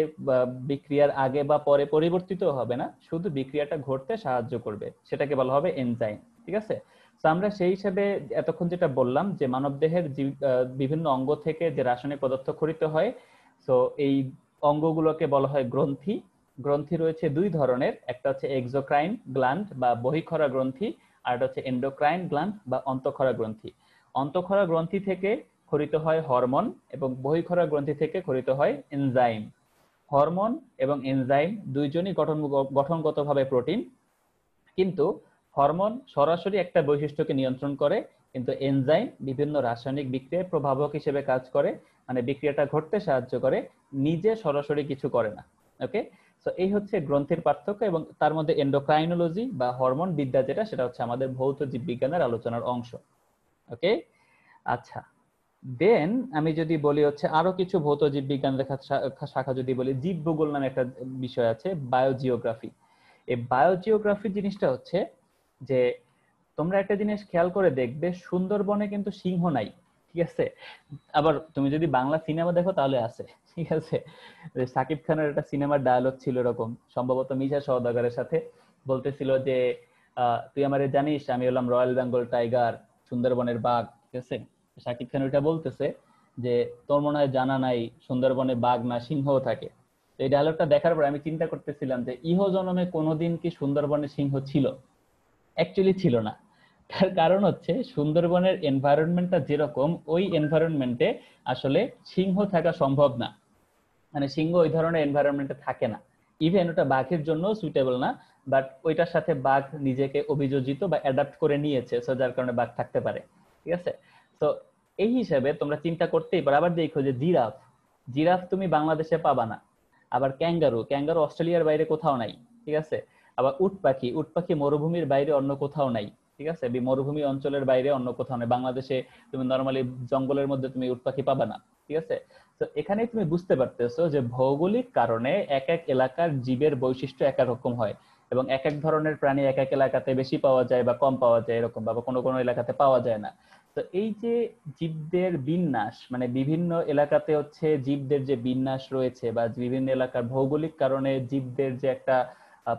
বিক্রিয়ার আগে বা পরে পরিবর্তিত হবে না, শুধু বিক্রিয়াটা ঘটতে সাহায্য করবে, সেটাকে বলা হবে এনজাইম। ঠিক আছে, তো আমরা সেই হিসেবে এতক্ষণ যেটা বললাম যে মানবদেহের বিভিন্ন অঙ্গ থেকে যে রাসায়নিক পদার্থ খরিত হয়, তো এই অঙ্গগুলোকে বলা হয় গ্রন্থি। গ্রন্থি রয়েছে দুই ধরনের, একটা হচ্ছে এক্সোক্রাইন গ্ল্যান্ড বা বহিঃক্ষরা গ্রন্থি, আর একটা হচ্ছে এন্ডোক্রাইন গ্ল্যান্ড বা অন্তঃক্ষরা গ্রন্থি। অন্তঃক্ষরা গ্রন্থি থেকে খরিত হয় হরমোন, এবং বহিঃক্ষরা গ্রন্থি থেকে খরিত হয় এনজাইম। হরমোন এবং এনজাইম দুইজনই গঠনগতভাবে প্রোটিন, কিন্তু হরমোন সরাসরি একটা বৈশিষ্ট্যকে নিয়ন্ত্রণ করে, কিন্তু এনজাইম বিভিন্ন রাসায়নিক বিক্রিয়ায় প্রভাবক হিসেবে কাজ করে, মানে বিক্রিয়াটা ঘটতে সাহায্য করে, নিজে সরাসরি কিছু করে না। ওকে, তো এই হচ্ছে গ্রন্থির পার্থক্য, এবং তার মধ্যে এন্ডোক্রাইনোলজি বা হরমোন বিদ্যা যেটা, সেটা হচ্ছে আমাদের ভৌত জীববিজ্ঞানের আলোচনার অংশ। ওকে, আচ্ছা, দেন আমি যদি বলি হচ্ছে আরো কিছু ভৌত জীববিজ্ঞান শাখা যদি বলি, জীবভূগোল নামে একটা বিষয় আছে, বায়োজিওগ্রাফি। এই বায়োজিওগ্রাফি জিনিসটা হচ্ছে যে তোমরা একটা জিনিস খেয়াল করে দেখবে, সুন্দরবনে কিন্তু সিংহ নাই, ঠিক আছে? আবার তুমি যদি বাংলা সিনেমা দেখো তাহলে আছে, ঠিক আছে? সাকিব খানের একটা সিনেমার ডায়ালগ ছিল এরকম, সম্ভবত মিশা সওদাগরের সাথে বলতেছিল যে তুই আমারে জানিস, আমি হলাম রয়্যাল বেঙ্গল টাইগার, সুন্দরবনের বাঘ, ঠিক আছে? সাকিব খান ওইটা বলতেছে যে তোর মনে হয় জানা নাই সুন্দরবনে বাঘ না সিংহও থাকে। এই ডায়লগটা দেখার পর আমি চিন্তা করতেছিলাম যে ইহ জন্মে কোনোদিন কি সুন্দরবনে সিংহ ছিল? অ্যাকচুয়ালি ছিল না। তার কারণ হচ্ছে সুন্দরবনের এনভায়রনমেন্টটা যেরকম, ওই এনভায়রনমেন্টে আসলে সিংহ থাকা সম্ভব না। মানে সিংহ ওই ধরনের এনভায়রনমেন্টে থাকে না, ইভেন ওটা বাঘের জন্য সুইটেবল না, বাট ওইটার সাথে বাঘ নিজেকে অভিযোজিত বা অ্যাডাপ্ট করে নিয়েছে, সো যার কারণে বাঘ থাকতে পারে, ঠিক আছে? তো এই হিসাবে তোমরা চিন্তা করতেই পারো। আবার দেখো যে জিরাফ, জিরাফ তুমি বাংলাদেশে পাবা না। আবার ক্যাঙ্গারু, ক্যাঙ্গারু অস্ট্রেলিয়ার বাইরে কোথাও নাই, ঠিক আছে? আবার উট পাখি, উট পাখি মরুভূমির বাইরে অন্য কোথাও নাই, ঠিক আছে? মরুভূমি অঞ্চলের বাইরে অন্য কোথাও নেই। বাংলাদেশে তুমি নর্মালি জঙ্গলের মধ্যে তুমি উট পাখি পাবা না, ঠিক আছে? তো এখানেই তুমি বুঝতে পারতেছো যে ভৌগোলিক কারণে এক এক এলাকার জীবের বৈশিষ্ট্য এক এক রকম হয়, এবং এক এক ধরনের প্রাণী এক এক এলাকাতে বেশি পাওয়া যায় বা কম পাওয়া যায় এরকম, বা কোনো কোনো এলাকাতে পাওয়া যায় না। তো এই যে জীবদের বিন্যাস, মানে বিভিন্ন এলাকাতে হচ্ছে জীবদের যে বিন্যাস রয়েছে, বা বিভিন্ন এলাকার ভৌগোলিক কারণে জীবদের যে একটা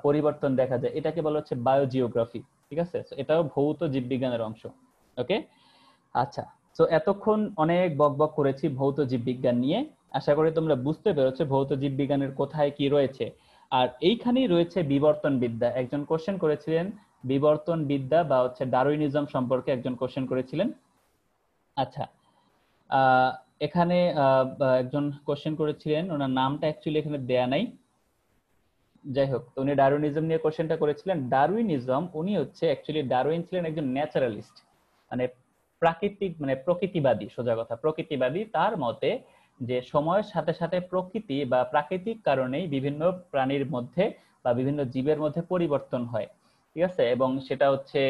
পরিবর্তন দেখা যায়, এটাকে বলা হচ্ছে বায়োজিওগ্রাফি, ঠিক আছে? এটাও ভৌত জীববিজ্ঞানের অংশ। ওকে, আচ্ছা, তো এতক্ষণ অনেক বকবক করেছি ভৌত জীববিজ্ঞান নিয়ে। আশা করি তোমরা বুঝতে পেরেছো ভৌত জীববিজ্ঞানের কোথায় কি রয়েছে। আর এইখানেই রয়েছে বিবর্তন বিদ্যা। একজন কোশ্চেন করেছিলেন বিবর্তন বিদ্যা বা হচ্ছে ডারউইনিজম সম্পর্কে একজন কোশ্চেন করেছিলেন। আচ্ছা, আহ এখানে একজন কোশ্চেন করেছিলেন, ওনার নামটা অ্যাকচুয়ালি এখানে দেয়া নাই, যাই হোক, তো উনি ডারউইনিজম নিয়ে কোশ্চেনটা করেছিলেন। ডারউইনিজম, উনি হচ্ছে অ্যাকচুয়ালি ডারউইন ছিলেন একজন ন্যাচারালিস্ট, মানে প্রাকৃতিক, মানে প্রকৃতিবাদী, সোজা কথা প্রকৃতিবাদী। তার মতে যে সময়ের সাথে সাথে প্রকৃতি বা প্রাকৃতিক কারণেই বিভিন্ন প্রাণীর মধ্যে বা বিভিন্ন জীবের মধ্যে পরিবর্তন হয়, ঠিক আছে? এবং সেটা হচ্ছে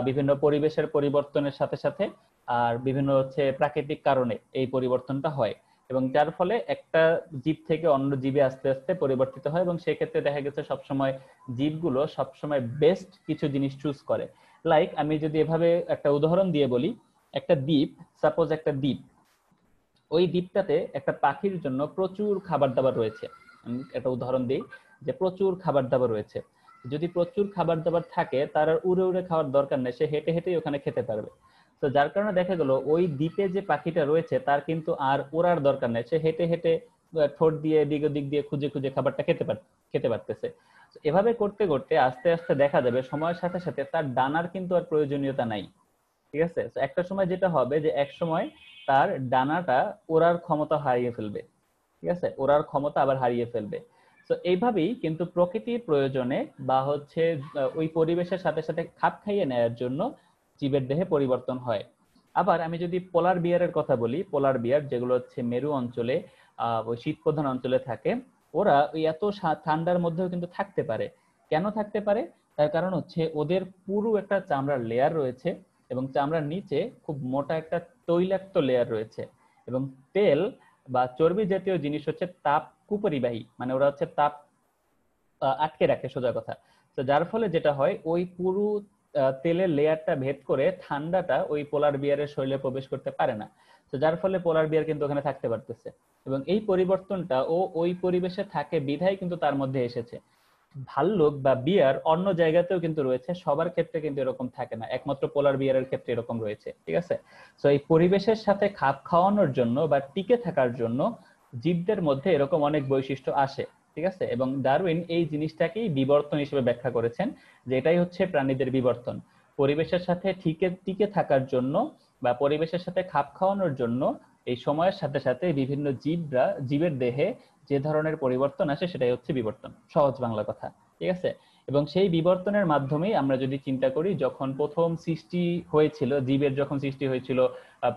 বিভিন্ন পরিবেশের পরিবর্তনের সাথে সাথে আর বিভিন্ন হচ্ছে প্রাকৃতিক কারণে এই পরিবর্তনটা হয়, এবং যার ফলে একটা জীব থেকে অন্য জীবে আস্তে আস্তে পরিবর্তিত হয়। এবং সেক্ষেত্রে দেখা গেছে সবসময় জীবগুলো সবসময় বেস্ট কিছু জিনিস চুজ করে। লাইক আমি যদি এভাবে একটা উদাহরণ দিয়ে বলি, একটা দ্বীপ, সাপোজ একটা দ্বীপ, ওই দ্বীপটাতে একটা পাখির জন্য প্রচুর খাবার দাবার রয়েছে। আমি একটা উদাহরণ দিই যে প্রচুর খাবার দাবার রয়েছে। যদি প্রচুর খাবার দাবার থাকে, তার আর উড়ে উড়ে খাওয়ার দরকার নেই, সে হেঁটে হেঁটেই ওখানে খেতে পারবে। তো যার কারণে দেখা গেল ওই দ্বীপে যে পাখিটা রয়েছে তার কিন্তু আর ওড়ার দরকার নেই, সে হেঁটে হেঁটে ঠোঁট দিয়ে দিক ওদিক দিয়ে খুঁজে খুঁজে খাবারটা খেতে পারতেছে। এভাবে করতে করতে আস্তে আস্তে দেখা যাবে সময়ের সাথে সাথে তার ডানার কিন্তু আর প্রয়োজনীয়তা নাই, ঠিক আছে? তো একটা সময় যেটা হবে যে এক সময় তার ডানাটা ওড়ার ক্ষমতা হারিয়ে ফেলবে, ঠিক আছে? ওড়ার ক্ষমতা আবার হারিয়ে ফেলবে। তো এইভাবেই কিন্তু প্রকৃতির প্রয়োজনে বা হচ্ছে ওই পরিবেশের সাথে সাথে খাপ খাইয়ে নেওয়ার জন্য জীবের দেহে পরিবর্তন হয়। আবার আমি যদি পোলার বিয়ারের কথা বলি, পোলার বিয়ার যেগুলো হচ্ছে মেরু অঞ্চলে ওই শীত প্রধান অঞ্চলে থাকে, ওরা ওই এত ঠান্ডার মধ্যেও কিন্তু থাকতে পারে। কেন থাকতে পারে? তার কারণ হচ্ছে ওদের পুরো একটা চামড়ার লেয়ার রয়েছে, এবং চামড়ার নিচে খুব মোটা একটা তৈলাক্ত লেয়ার রয়েছে, এবং তেল বা চর্বি জাতীয় জিনিস হচ্ছে তাপ কুপরিবাহী, মানে ওরা হচ্ছে তাপ আটকে রাখে, সোজা কথা। তো যার ফলে যেটা হয়, ওই পুরো তেলের লেয়ারটা ভেদ করে ঠান্ডাটা ওই পোলার বিয়ারের শরীরে প্রবেশ করতে পারে না। তো যার ফলে পোলার বিয়ার কিন্তু ওখানে থাকতে পারতেছে, এবং এই পরিবর্তনটা ও ওই পরিবেশে থাকে বিধায় কিন্তু তার মধ্যে এসেছে। ভাল্লুক বা বিয়ার অন্য জায়গাতেও কিন্তু রয়েছে, সবার ক্ষেত্রে কিন্তু এরকম থাকে না, একমাত্র পোলার বিয়ারের ক্ষেত্রে এরকম রয়েছে, ঠিক আছে? তো এই পরিবেশের সাথে খাপ খাওয়ানোর জন্য বা টিকে থাকার জন্য জীবদের মধ্যে এরকম অনেক বৈশিষ্ট্য আসে, ঠিক আছে? এবং ডারউইন এই জিনিসটাকেই বিবর্তন হিসেবে ব্যাখ্যা করেছেন, যে এটাই হচ্ছে প্রাণীদের বিবর্তন। পরিবেশের সাথে টিকে থাকার জন্য বা পরিবেশের সাথে খাপ খাওয়ানোর জন্য এই সময়ের সাথে সাথে বিভিন্ন জীবের দেহে যে ধরনের পরিবর্তন আসে সেটাই হচ্ছে বিবর্তন, সহজ বাংলা কথা। ঠিক আছে। এবং সেই বিবর্তনের মাধ্যমেই আমরা যদি চিন্তা করি, যখন প্রথম সৃষ্টি হয়েছিল, জীবের যখন সৃষ্টি হয়েছিল,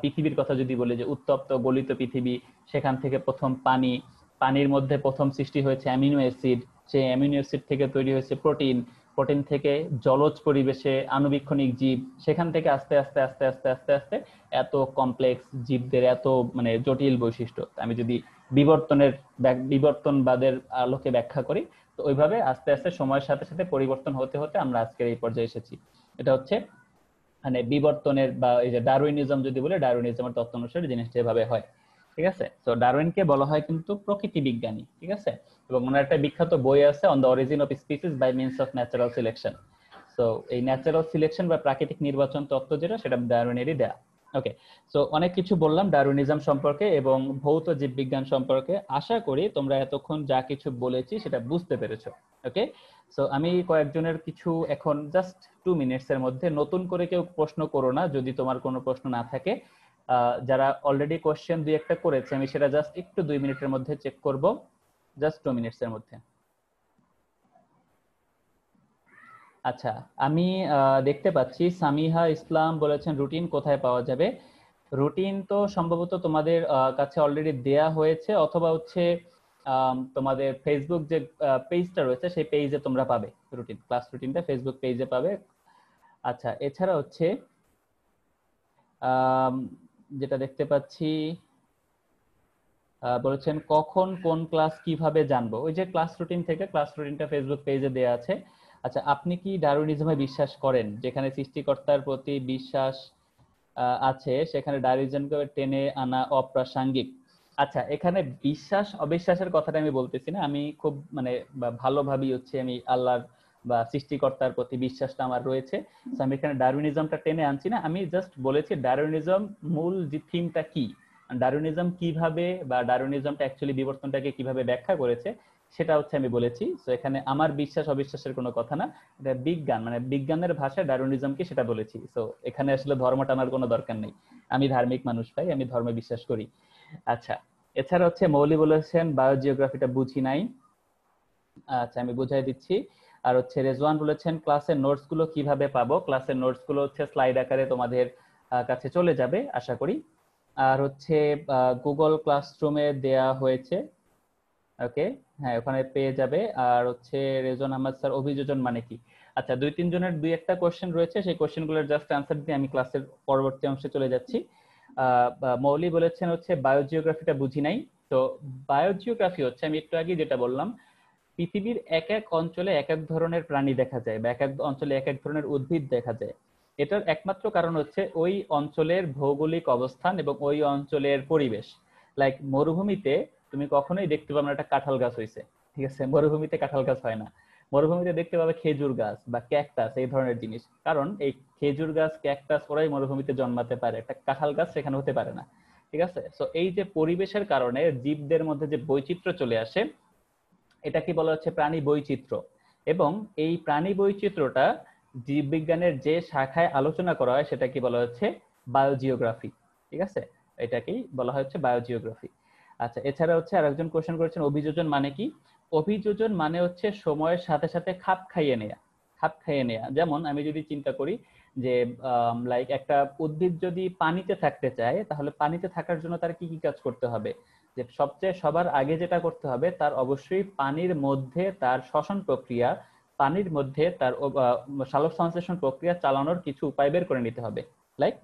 পৃথিবীর কথা যদি বলি, যে উত্তপ্ত গলিত পৃথিবী, সেখান থেকে প্রথম পানি, পানির মধ্যে প্রথম সৃষ্টি হয়েছে অ্যামিনো অ্যাসিড, সেই অ্যামিনো অ্যাসিড থেকে তৈরি হয়েছে প্রোটিন, প্রোটিন থেকে জলজ পরিবেশে আণুবীক্ষণিক জীব, সেখান থেকে আস্তে আস্তে আস্তে আস্তে আস্তে আস্তে এত কমপ্লেক্স জীবদের এত মানে জটিল বৈশিষ্ট্য। আমি যদি বিবর্তনবাদের আলোকে ব্যাখ্যা করি, তো ওইভাবে আস্তে আস্তে সময়ের সাথে সাথে পরিবর্তন হতে হতে আমরা আজকের এই পর্যায়ে এসেছি। এটা হচ্ছে মানে বিবর্তনের, বা এই যে ডারউইনিজম যদি বলে, ডারউইনিজমের তত্ত্ব অনুসারে জিনিসটা এভাবে হয়। ঠিক আছে। তো ডারউইনকে বলা হয় কিন্তু প্রকৃতি বিজ্ঞানী। ঠিক আছে। এবং ওনার একটা বিখ্যাত বই আছে, on the origin of species by means of natural selection. তো এই ন্যাচারাল সিলেকশন বা প্রাকৃতিক নির্বাচন তত্ত্ব যেটা, সেটা ডারউইনেরই দেয়া। ওকে। সো অনেক কিছু বললাম ডারউইনিজম সম্পর্কে এবং ভৌত জীববিজ্ঞান সম্পর্কে। আশা করি তোমরা এতক্ষণ যা কিছু বলেছি সেটা বুঝতে পেরেছো। ওকে। সো আমি কয়েকজনের কিছু এখন জাস্ট 2 মিনিটস এর মধ্যে, নতুন করে কেউ প্রশ্ন করো না যদি তোমার কোনো প্রশ্ন না থাকে। যারা অলরেডি কোশ্চেন দুই একটা করেছে, আমি সেটা জাস্ট একটু 2 মিনিটের মধ্যে চেক করব, জাস্ট 2 মিনিটস এর মধ্যে। আচ্ছা, আমি দেখতে পাচ্ছি সামিহা ইসলাম বলেছেন রুটিন কোথায় পাওয়া যাবে। রুটিন তো সম্ভবত তোমাদের কাছে অলরেডি দেয়া হয়েছে, অথবা হচ্ছে তোমাদের ফেসবুক যে পেজটা রয়েছে সেই পেজে তোমরা পাবে রুটিন, ক্লাস রুটিনটা ফেসবুক পেজে পাবে। আচ্ছা, এছাড়া হচ্ছে যেটা দেখতে পাচ্ছি, বলেছেন কখন কোন ক্লাস কিভাবে জানবো। ওই যে ক্লাস রুটিন থেকে, ক্লাস রুটিনটা ফেসবুক পেজে দেয়া আছে। আচ্ছা, আপনি কি ডারউইনিজমে বিশ্বাস করেন, যেখানে সৃষ্টিকর্তার প্রতি বিশ্বাস আছে, সেখানে ডারউইনিজমকে টেনে আনা অপ্রাসঙ্গিক? আচ্ছা, এখানে বিশ্বাস অবিশ্বাসের কথাটা আমি বলতেছি না, আমি খুব মানে ভালোভাবেই হচ্ছে আমি আল্লাহর বা সৃষ্টিকর্তার প্রতি বিশ্বাসটা আমার রয়েছে। আমি এখানে ডারউইনিজমটা টেনে আনছি না, আমি জাস্ট বলেছি ডারউইনিজম মূল যে থিমটা কি, ডারউইনিজম কিভাবে বা ডারউইনিজমটা অ্যাকচুয়ালি বিবর্তনটাকে কিভাবে ব্যাখ্যা করেছে সেটা হচ্ছে আমি বলেছি। তো এখানে আমার বিশ্বাস অবিশ্বাসের কোনো কথা না, এটা বিজ্ঞান, মানে বিজ্ঞানের ভাষায় ডারউইনিজম কি সেটা বলেছি। তো এখানে আসলে ধর্ম টানার কোনো দরকার নেই, আমি ধার্মিক মানুষ ভাই, আমি ধর্মে বিশ্বাস করি। আচ্ছা, এছাড়া হচ্ছে মৌলি বলেছেন বায়োজিওগ্রাফিটা বুঝি নাই। আচ্ছা, আমি বুঝাই দিচ্ছি। আর হচ্ছে রেজওয়ান বলেছেন ক্লাসের নোটস গুলো কিভাবে পাবো। ক্লাসের নোটস গুলো হচ্ছে স্লাইড আকারে তোমাদের কাছে চলে যাবে আশা করি। আর হচ্ছে গুগল ক্লাসরুমে দেয়া হয়েছে। ওকে, হ্যাঁ ওখানে পেয়ে যাবে। আর হচ্ছে রেজন আহমদ স্যার অভিযোজন মানে কি? আচ্ছা, 2-3 জনের 2-একটা কোশ্চেন রয়েছে, সেই কোশ্চেনগুলোর জাস্ট আনসার দিয়ে আমি ক্লাসের পরবর্তী অংশে চলে যাচ্ছি। মৌলি বলেছেন হচ্ছে বায়োজিওগ্রাফিটা বুঝি নাই। তো বায়োজিওগ্রাফি হচ্ছে, আমি একটু আগে যেটা বললাম, পৃথিবীর এক এক অঞ্চলে এক এক ধরনের প্রাণী দেখা যায়, বা এক এক অঞ্চলে এক এক ধরনের উদ্ভিদ দেখা যায়। এটার একমাত্র কারণ হচ্ছে ওই অঞ্চলের ভৌগোলিক অবস্থান এবং ওই অঞ্চলের পরিবেশ। লাইক মরুভূমিতে তুমি কখনোই দেখতে পাবে না একটা কাঁঠাল গাছ হয়েছে, ঠিক আছে, মরুভূমিতে কাঁঠাল গাছ হয় না। মরুভূমিতে দেখতে পাবে খেজুর গাছ বা ক্যাকটাস, এই ধরনের জিনিস, কারণ এই খেজুর গাছ ক্যাকটাস ওরাই মরুভূমিতে জন্মাতে পারে, একটা কাঁঠাল গাছ সেখানে হতে পারে না। ঠিক আছে। তো এই যে পরিবেশের কারণে জীবদের মধ্যে যে বৈচিত্র্য চলে আসে, এটাকে বলা হচ্ছে প্রাণী বৈচিত্র্য। এবং এই প্রাণী বৈচিত্র্যটা জীববিজ্ঞানের যে শাখায় আলোচনা করা হয় সেটাকে বলা হচ্ছে বায়োজিওগ্রাফি। ঠিক আছে, এটাকেই বলা হচ্ছে বায়োজিওগ্রাফি। আচ্ছা, এছাড়া হচ্ছে আরেকজন কোশ্চেন করেছেন অভিযোজন মানে কি। অভিযোজন মানে হচ্ছে সময়ের সাথে সাথে খাপ খাইয়ে নেয়া। খাপ খাইয়ে নেয়া, যেমন আমি যদি চিন্তা করি যে লাইক একটা উদ্ভিদ যদি পানিতে থাকতে চায়, তাহলে পানিতে থাকার জন্য তার কি কি কাজ করতে হবে? যে সবচেয়ে সবার আগে যেটা করতে হবে, তার অবশ্যই পানির মধ্যে তার শ্বসন প্রক্রিয়া, পানির মধ্যে তার সালোক সংশ্লেষণ প্রক্রিয়া চালানোর কিছু উপায় বের করে নিতে হবে। লাইক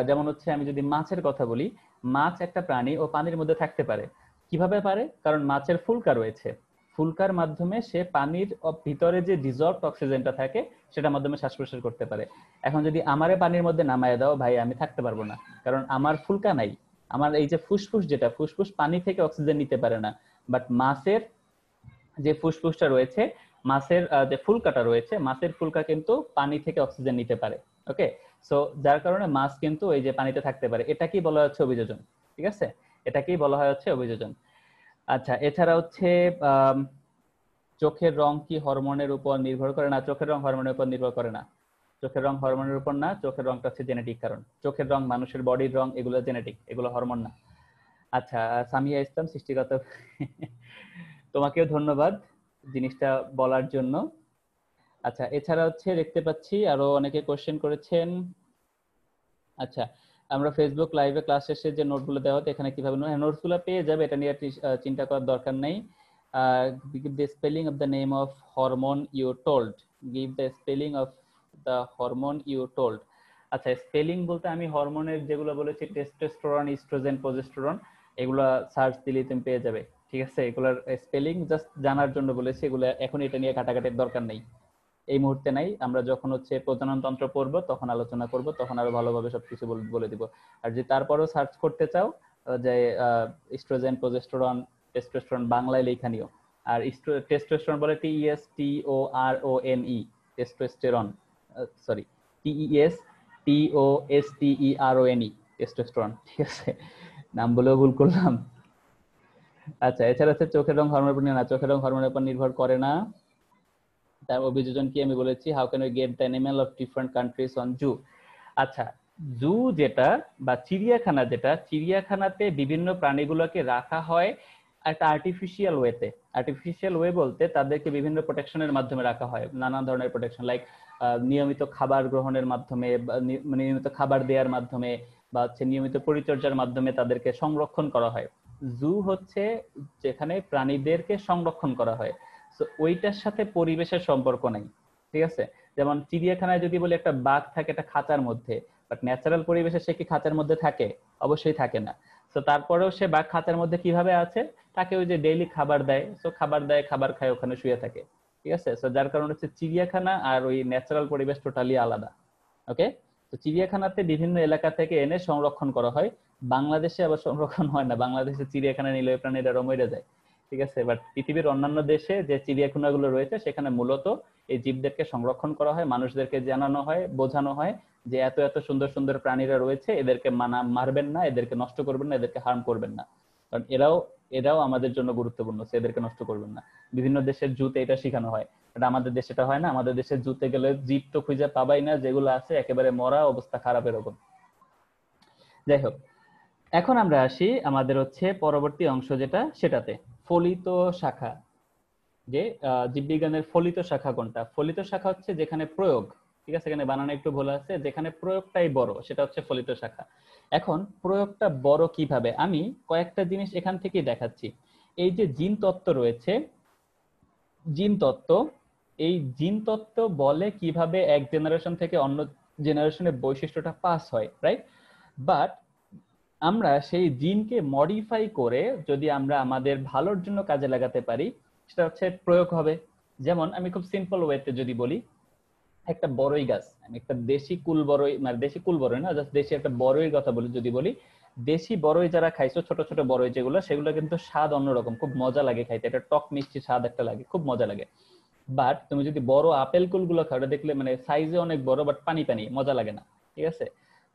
যেমন হচ্ছে আমি যদি মাছের কথা বলি, মাছ একটা প্রাণী ও পানির মধ্যে থাকতে পারে। কিভাবে পারে? কারণ মাছের ফুলকা রয়েছে, ফুলকার মাধ্যমে সে পানির ভিতরে যে ডিজলভড অক্সিজেনটা থাকে সেটার মাধ্যমে শ্বাস প্রশ্বাস করতে পারে। এখন যদি আমারে পানির মধ্যে নামায় দাও ভাই, আমি থাকতে পারবো না, কারণ আমার ফুলকা নাই। আমার এই যে ফুসফুস, যেটা ফুসফুস পানি থেকে অক্সিজেন নিতে পারে না। বাট মাছের যে ফুসফুসটা রয়েছে, মাছের যে ফুলকাটা রয়েছে, মাছের ফুলকা কিন্তু পানি থেকে অক্সিজেন নিতে পারে। ওকে। সো যার কারণে মাছ কিন্তু এই যে পানিতে থাকতে পারে, এটাকেই বলা হচ্ছে অভিযোজন। ঠিক আছে, এটাকেই বলা হয় হচ্ছে অভিযোজন। আচ্ছা, এছাড়া হচ্ছে চোখের রং কি হরমোনের উপর নির্ভর করে? না, চোখের রং হরমোনের উপর নির্ভর করে না। চোখের রং হরমোনের উপর না, চোখের রংটা হচ্ছে জেনেটিক কারণ। চোখের রং, মানুষের বডির রং, এগুলো জেনেটিক, এগুলো হরমোন না। আচ্ছা, সামিয়া ইসলাম সৃষ্টিগত তোমাকেও ধন্যবাদ জিনিসটা বলার জন্য। আচ্ছা, এছাড়া হচ্ছে দেখতে পাচ্ছি আরো অনেকে কোশ্চেন করেছেন। আচ্ছা, আমরা ফেসবুক লাইভে ক্লাস শেষে যে নোটগুলো দেওয়া হতো এখানে কিভাবে নোটসগুলো পেয়ে যাবে, এটা নিয়ে চিন্তা করার দরকার নেই। give the spelling of the name of hormone you told, give the spelling of the hormone you told। আচ্ছা, স্পেলিং বলতে আমি হরমোনের যেগুলো বলেছি, টেস্টোস্টেরন, ইস্ট্রোজেন, প্রজেস্টেরন, এগুলা সার্চ দিলেই তুমি পেয়ে যাবে। ঠিক আছে, এগুলার স্পেলিং জাস্ট জানার জন্য বলেছি, এগুলো এখন এটা নিয়ে ঘাটাঘাটির দরকার নেই, এই মুহূর্তে নাই। আমরা যখন হচ্ছে প্রজনন তন্ত্র পড়বো তখন আলোচনা করব, তখন আরো ভালোভাবে সবকিছু বলে দিব। আর যদি তারপরেও সার্চ করতে চাও যে ইস্ট্রোজেন, প্রজেস্টেরন, টেস্টোস্টেরন বাংলায় লেখা নিও। আর টেস্টোস্টেরন বলে TESTORONE, testosterone, sorry TESTOSTERONE, testosterone. ঠিক আছে, নাম বলেও ভুল করলাম। আচ্ছা, এছাড়া হচ্ছে চোখের রং হরমোনের উপর না, চোখের রং হরমোনের উপর নির্ভর করে না। তার অভিযোজন কি আমি বলেছি, how can we get the animal of different countries on zoo. আচ্ছা, জু যেটা বা চিড়িয়াখানা, যেটা চিড়িয়াখানাতে বিভিন্ন প্রাণীগুলোকে রাখা হয় একটা আর্টিফিশিয়াল ওয়েতে। আর্টিফিশিয়াল ওয়ে বলতে তাদেরকে বিভিন্ন প্রোটেকশনের মাধ্যমে রাখা হয়, নানা ধরনের প্রোটেকশন, লাইক নিয়মিত খাবার গ্রহণের মাধ্যমে, নিয়মিত খাবার দেওয়ার মাধ্যমে, বা হচ্ছে নিয়মিত পরিচর্যার মাধ্যমে তাদেরকে সংরক্ষণ করা হয়। জু হচ্ছে যেখানে প্রাণীদেরকে সংরক্ষণ করা হয়, তো ওইটার সাথে পরিবেশের সম্পর্ক নাই। ঠিক আছে, যেমন চিড়িয়াখানায় যদি বলি একটা বাঘ থাকে একটা খাঁচার মধ্যে, বাট ন্যাচারাল পরিবেশে সে কি খাঁচার মধ্যে থাকে? অবশ্যই থাকে না। তো তারপরেও সে বাঘ খাঁচার মধ্যে কিভাবে আছে, তাকে ওই যে ডেইলি খাবার দেয়, তো খাবার দেয়, খাবার খায়, ওখানে শুয়ে থাকে। ঠিক আছে, তো যার কারণে হচ্ছে চিড়িয়াখানা আর ওই ন্যাচারাল পরিবেশ টোটালি আলাদা। ওকে, তো চিড়িয়াখানাতে বিভিন্ন এলাকা থেকে এনে সংরক্ষণ করা হয়, বাংলাদেশে আবার সংরক্ষণ হয় না, বাংলাদেশে চিড়িয়াখানা নিলে ওই প্রাণীরা মরে যায়। ঠিক আছে, বাট পৃথিবীর অন্যান্য দেশে যে চিড়িয়াখানাগুলো রয়েছে সেখানে মূলত এই জীবদেরকে সংরক্ষণ করা হয়, মানুষদেরকে জানানো হয়, বোঝানো হয় যে এত এত সুন্দর সুন্দর প্রাণীরা রয়েছে, এদেরকে মারবেন না, এদেরকে নষ্ট করবেন না, এদেরকে হার্ম করবেন না, কারণ এরাও এরাও আমাদের জন্য গুরুত্বপূর্ণ, এদেরকে নষ্ট করবেন না। বিভিন্ন দেশের জুতে এটা শেখানো হয়, এটা আমাদের দেশে এটা হয় না। আমাদের দেশে জুতে গেলে জীব তো খুঁজে পাবাই না, যেগুলো আছে একেবারে মরা অবস্থা, খারাপ এরকম। যাই হোক, এখন আমরা আসি আমাদের হচ্ছে পরবর্তী অংশ যেটা, সেটাতে ফলিত শাখা। যে জীববিজ্ঞানের ফলিত শাখা কোনটা? ফলিত শাখা হচ্ছে যেখানে প্রয়োগ, ঠিক আছে, এখানে বানানো একটু ভুল আছে, যেখানে প্রয়োগটাই বড় সেটা হচ্ছে ফলিত শাখা। এখন প্রয়োগটা বড় কিভাবে, আমি কয়েকটা জিনিস এখান থেকেই দেখাচ্ছি। এই যে জিন তত্ত্ব রয়েছে, জিন তত্ত্ব, এই জিন তত্ত্ব বলে কিভাবে এক জেনারেশন থেকে অন্য জেনারেশনের বৈশিষ্ট্যটা পাস হয়, রাইট? বাট আমরা সেই জিনকে মডিফাই করে যদি আমরা আমাদের ভালোর জন্য কাজে লাগাতে পারি, সেটা হচ্ছে প্রয়োগ হবে। যেমন আমি খুব সিম্পল ওয়েতে যদি বলি, একটা বড়ই গাছ, আমি একটা দেশি কুল বড়ই, মানে দেশি কুল বড়ই না, জাস্ট দেশি একটা বড়ইয়ের কথা বলি, যদি বলি দেশি বড়ই যারা খাইছো, ছোট ছোট বড়ই যেগুলো, সেগুলো কিন্তু স্বাদ অন্যরকম, খুব মজা লাগে খাইতে, এটা টক মিষ্টি স্বাদ একটা লাগে, খুব মজা লাগে। বাট তুমি যদি বড় আপেল কুলগুলো খাও, এটা দেখলে মানে সাইজে অনেক বড়, বাট পানি পানি, মজা লাগে না। ঠিক আছে,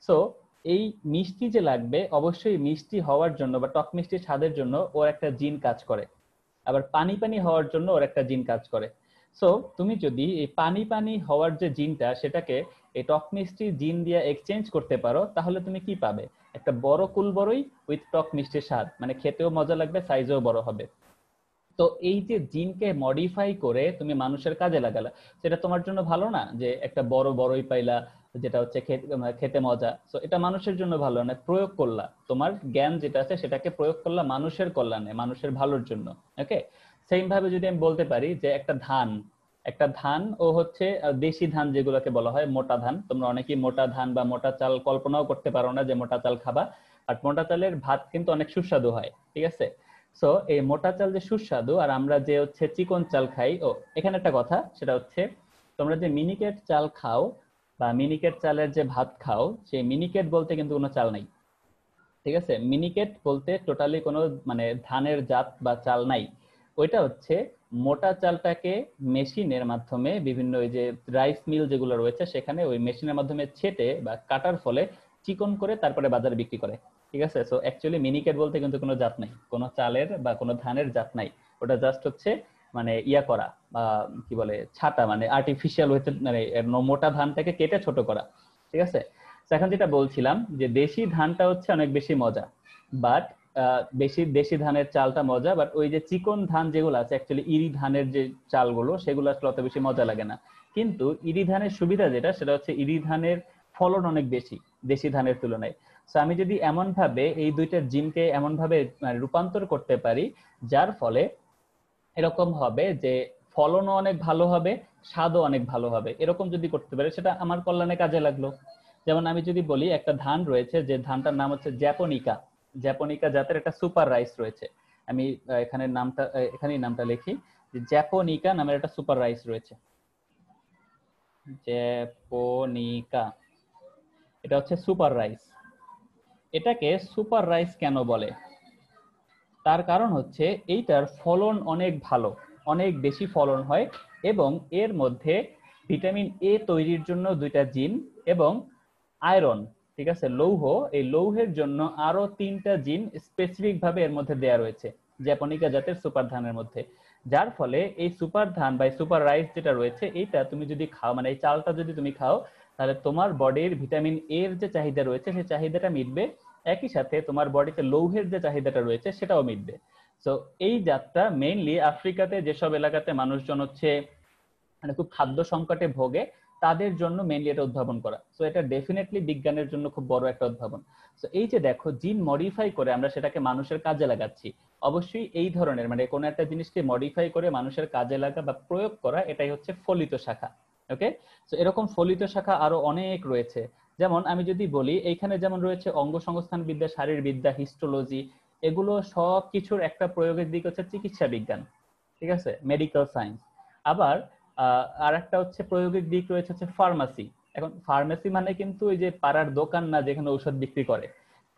সো এই মিষ্টি যে লাগবে, অবশ্যই মিষ্টি হওয়ার জন্য বা টক মিষ্টি স্বাদের জন্য ওর একটা জিন কাজ করে, আবার পানি পানি হওয়ার জন্য ওর একটা জিন কাজ করে। সো তুমি যদি এই পানি পানি হওয়ার যে জিনটা, সেটাকে এই টক মিষ্টি জিন দিয়ে এক্সচেঞ্জ করতে পারো, তাহলে তুমি কি পাবে? একটা বড় কুল বড়ই উইথ টক মিষ্টির স্বাদ, মানে খেতেও মজা লাগবে, সাইজেও বড় হবে। তো এই যে জিনকে মডিফাই করে তুমি মানুষের কাজে লাগালা, সেটা তোমার জন্য ভালো না? যে একটা বড় বড়ই পাইলা, যেটা হচ্ছে খেতে মজা, তো এটা মানুষের জন্য ভালো না, প্রয়োগ করলা, তোমার জ্ঞান যেটা আছে সেটাকে প্রয়োগ করলা মানুষের কল্যাণে, মানুষের ভালোর জন্য। ওকে, সেম ভাবে যদি আমি বলতে পারি যে একটা ধান ও হচ্ছে দেশি ধান যেগুলোকে বলা হয় মোটা ধান, তোমরা অনেকেই মোটা ধান বা মোটা চাল কল্পনাও করতে পারো না যে মোটা চাল খাবা, আর মোটা চালের ভাত কিন্তু অনেক সুস্বাদু হয়। ঠিক আছে, সো এই মোটা চাল যে সুস্বাদু, আর আমরা যে হচ্ছে চিকন চাল খাই, ও এখানে একটা কথা, সেটা হচ্ছে তোমরা যে মিনিকেট চাল খাও বা মিনিকেট চালের যে ভাত খাও, সেই মিনিকেট বলতে কিন্তু কোনো চাল নাই। ঠিক আছে, মিনিকেট বলতে টোটালি কোনো মানে ধানের জাত বা চাল নাই। ওইটা হচ্ছে মোটা চালটাকে মেশিনের মাধ্যমে, বিভিন্ন ওই যে রাইস মিল যেগুলো রয়েছে সেখানে ওই মেশিনের মাধ্যমে ছেটে বা কাটার ফলে চিকন করে তারপরে বাজারে বিক্রি করে। ঠিক আছে, সো অ্যাকচুয়ালি মিনিকেট বলতে কিন্তু কোনো জাত নাই, কোনো চালের বা কোনো ধানের জাত নাই। ওটা জাস্ট হচ্ছে মানে ইয়া করা, বা কি বলে ছাটা, মানে আর্টিফিশিয়াল হইতে, মানে মোটা ধানটাকে কেটে ছোট করা। ঠিক আছে, এখন যেটা বলছিলাম যে দেশি ধানটা হচ্ছে অনেক বেশি মজা, বাট বেশি দেশি ধানের চালটা মজা, বাট ওই যে চিকন ধান যেগুলো আছে অ্যাকচুয়ালি ইরি ধানের যে চালগুলো সেগুলো আসলে অত বেশি মজা লাগে না। কিন্তু ইরি ধানের সুবিধা যেটা সেটা হচ্ছে ইরি ধানের ফলন অনেক বেশি দেশি ধানের তুলনায়। তো আমি যদি এমন ভাবে এই দুইটার জিনকে এমন ভাবে রূপান্তর করতে পারি যার ফলে এরকম হবে যে ফলনও অনেক ভালো হবে, স্বাদও অনেক ভালো হবে, এরকম যদি করতে পারে সেটা আমার কল্যাণে কাজে লাগলো। যেমন আমি যদি বলি একটা ধান রয়েছে যে ধানটার নাম হচ্ছে জ্যাপোনিকা, জ্যাপোনিকা জাতের একটা সুপার রাইস রয়েছে। আমি এখানেই নামটা লিখি যে জ্যাপোনিকা নামের একটা সুপার রাইস রয়েছে। জ্যাপোনিকা, এটা হচ্ছে সুপার রাইস। এটাকে সুপার রাইস কেন বলে? তার কারণ হচ্ছে এইটার ফলন অনেক ভালো, অনেক বেশি ফলন হয়, এবং এর মধ্যে ভিটামিন এ তৈরির জন্য দুইটা জিন এবং আয়রন, ঠিক আছে, লৌহ, এই লৌহের জন্য আরো 3টা জিন স্পেসিফিক ভাবে এর মধ্যে দেয়া রয়েছে জ্যাপোনিকা জাতের সুপার ধানের মধ্যে। যার ফলে এই সুপার ধান বা সুপার রাইস যেটা রয়েছে এইটা তুমি যদি খাও, মানে এই চালটা যদি তুমি খাও, তাহলে তোমার বডির ভিটামিন এর যে চাহিদা রয়েছে সেই চাহিদাটা মিটবে, একই সাথে তোমার বডিতে লৌহের যে চাহিদাটা রয়েছে সেটাও মিটবে। তো এই জাতটা মেইনলি আফ্রিকাতে যেসব এলাকাতে মানুষজন হচ্ছে মানে খুব খাদ্য সংকটে ভোগে তাদের জন্য মেইনলি এটা উদ্ভাবন করা। তো এটা ডেফিনেটলি বিজ্ঞানের জন্য খুব বড় একটা উদ্ভাবন। তো এই যে দেখো জিন মডিফাই করে আমরা সেটাকে মানুষের কাজে লাগাচ্ছি, অবশ্যই এই ধরনের মানে কোনো একটা জিনিসকে মডিফাই করে মানুষের কাজে লাগা বা প্রয়োগ করা, এটাই হচ্ছে ফলিত শাখা। ওকে, তো এরকম ফলিত শাখা আরো অনেক রয়েছে। যেমন আমি যদি বলি এইখানে যেমন রয়েছে অঙ্গ সংস্থান বিদ্যা, শারীরবিদ্যা, হিস্টোলজি, এগুলো সব কিছুর একটা প্রয়োগের দিক হচ্ছে চিকিৎসা বিজ্ঞান, ঠিক আছে, মেডিকেল সায়েন্স। আবার আর একটা হচ্ছে প্রয়োগিক দিক রয়েছে হচ্ছে ফার্মাসি। এখন ফার্মেসি মানে কিন্তু ওই যে পাড়ার দোকান না যেখানে ঔষধ বিক্রি করে,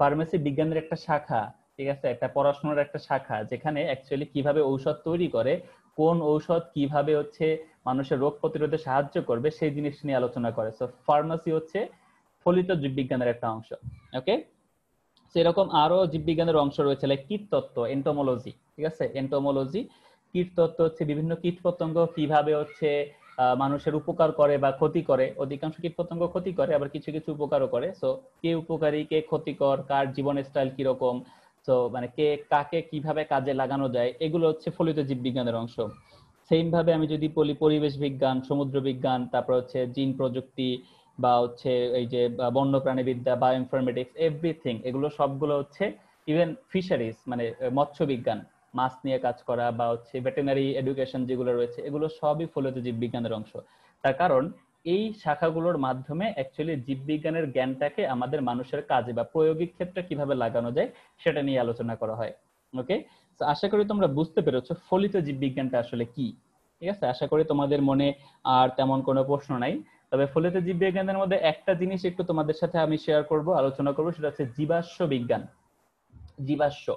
ফার্মেসি বিজ্ঞানের একটা শাখা, ঠিক আছে, একটা পড়াশোনার একটা শাখা যেখানে অ্যাকচুয়ালি কিভাবে ঔষধ তৈরি করে, কোন ঔষধ কিভাবে হচ্ছে মানুষের রোগ প্রতিরোধে সাহায্য করবে সেই জিনিস নিয়ে আলোচনা করে। সো ফার্মাসি হচ্ছে ফলিত জীববিজ্ঞানের একটা অংশ। ওকে, সেরকম আরো জীববিজ্ঞানের অংশ রয়েছে লাইক কীটতত্ত্ব, এন্টোমোলজি, ঠিক আছে, এন্টোমোলজি। কীটতত্ত্ব হচ্ছে বিভিন্ন কীটপতঙ্গ কিভাবে হচ্ছে মানুষের উপকার করে বা ক্ষতি করে। অধিকাংশ কীটপতঙ্গ ক্ষতি করে, আবার কিছু কিছু উপকারও করে। সো কে উপকারী, কে ক্ষতিকর, কার জীবন স্টাইল কিরকম, তো মানে কে কাকে কিভাবে কাজে লাগানো যায়, এগুলো হচ্ছে ফলিত জীববিজ্ঞানের অংশ। সেম ভাবে আমি যদি বলি পরিবেশ বিজ্ঞান, সমুদ্র বিজ্ঞান, তারপর হচ্ছে জিন প্রযুক্তি, বা হচ্ছে এই যে বন্যপ্রাণীবিদ্যা, বায়োইনফরমেটিক্স, এভরিথিং, এগুলো সবগুলো হচ্ছে ইভেন ফিশারিজ মানে মৎস্য বিজ্ঞান, মাছ নিয়ে কাজ করা, বা হচ্ছে ভেটেরিনারি এডুকেশন যেগুলো রয়েছে, এগুলো সবই ফলিত জীববিজ্ঞানের অংশ। তার কারণ এই শাখাগুলোর মাধ্যমে অ্যাকচুয়ালি জীববিজ্ঞানের জ্ঞানটাকে আমাদের মানুষের কাজে বা প্রয়োগিক ক্ষেত্রে কিভাবে লাগানো যায় সেটা নিয়ে আলোচনা করা হয়। ওকে, তো আশা করি তোমরা বুঝতে পেরেছো ফলিত জীববিজ্ঞানটা আসলে কি। ঠিক আছে, আশা করি তোমাদের মনে আর তেমন কোনো প্রশ্ন নাই। তবে ফলিত জীববিজ্ঞানের মধ্যে একটা জিনিস একটু তোমাদের সাথে আমি শেয়ার করব, আলোচনা করব, সেটা হচ্ছে জীবাশ্ম বিজ্ঞান। জীবাশ্ম,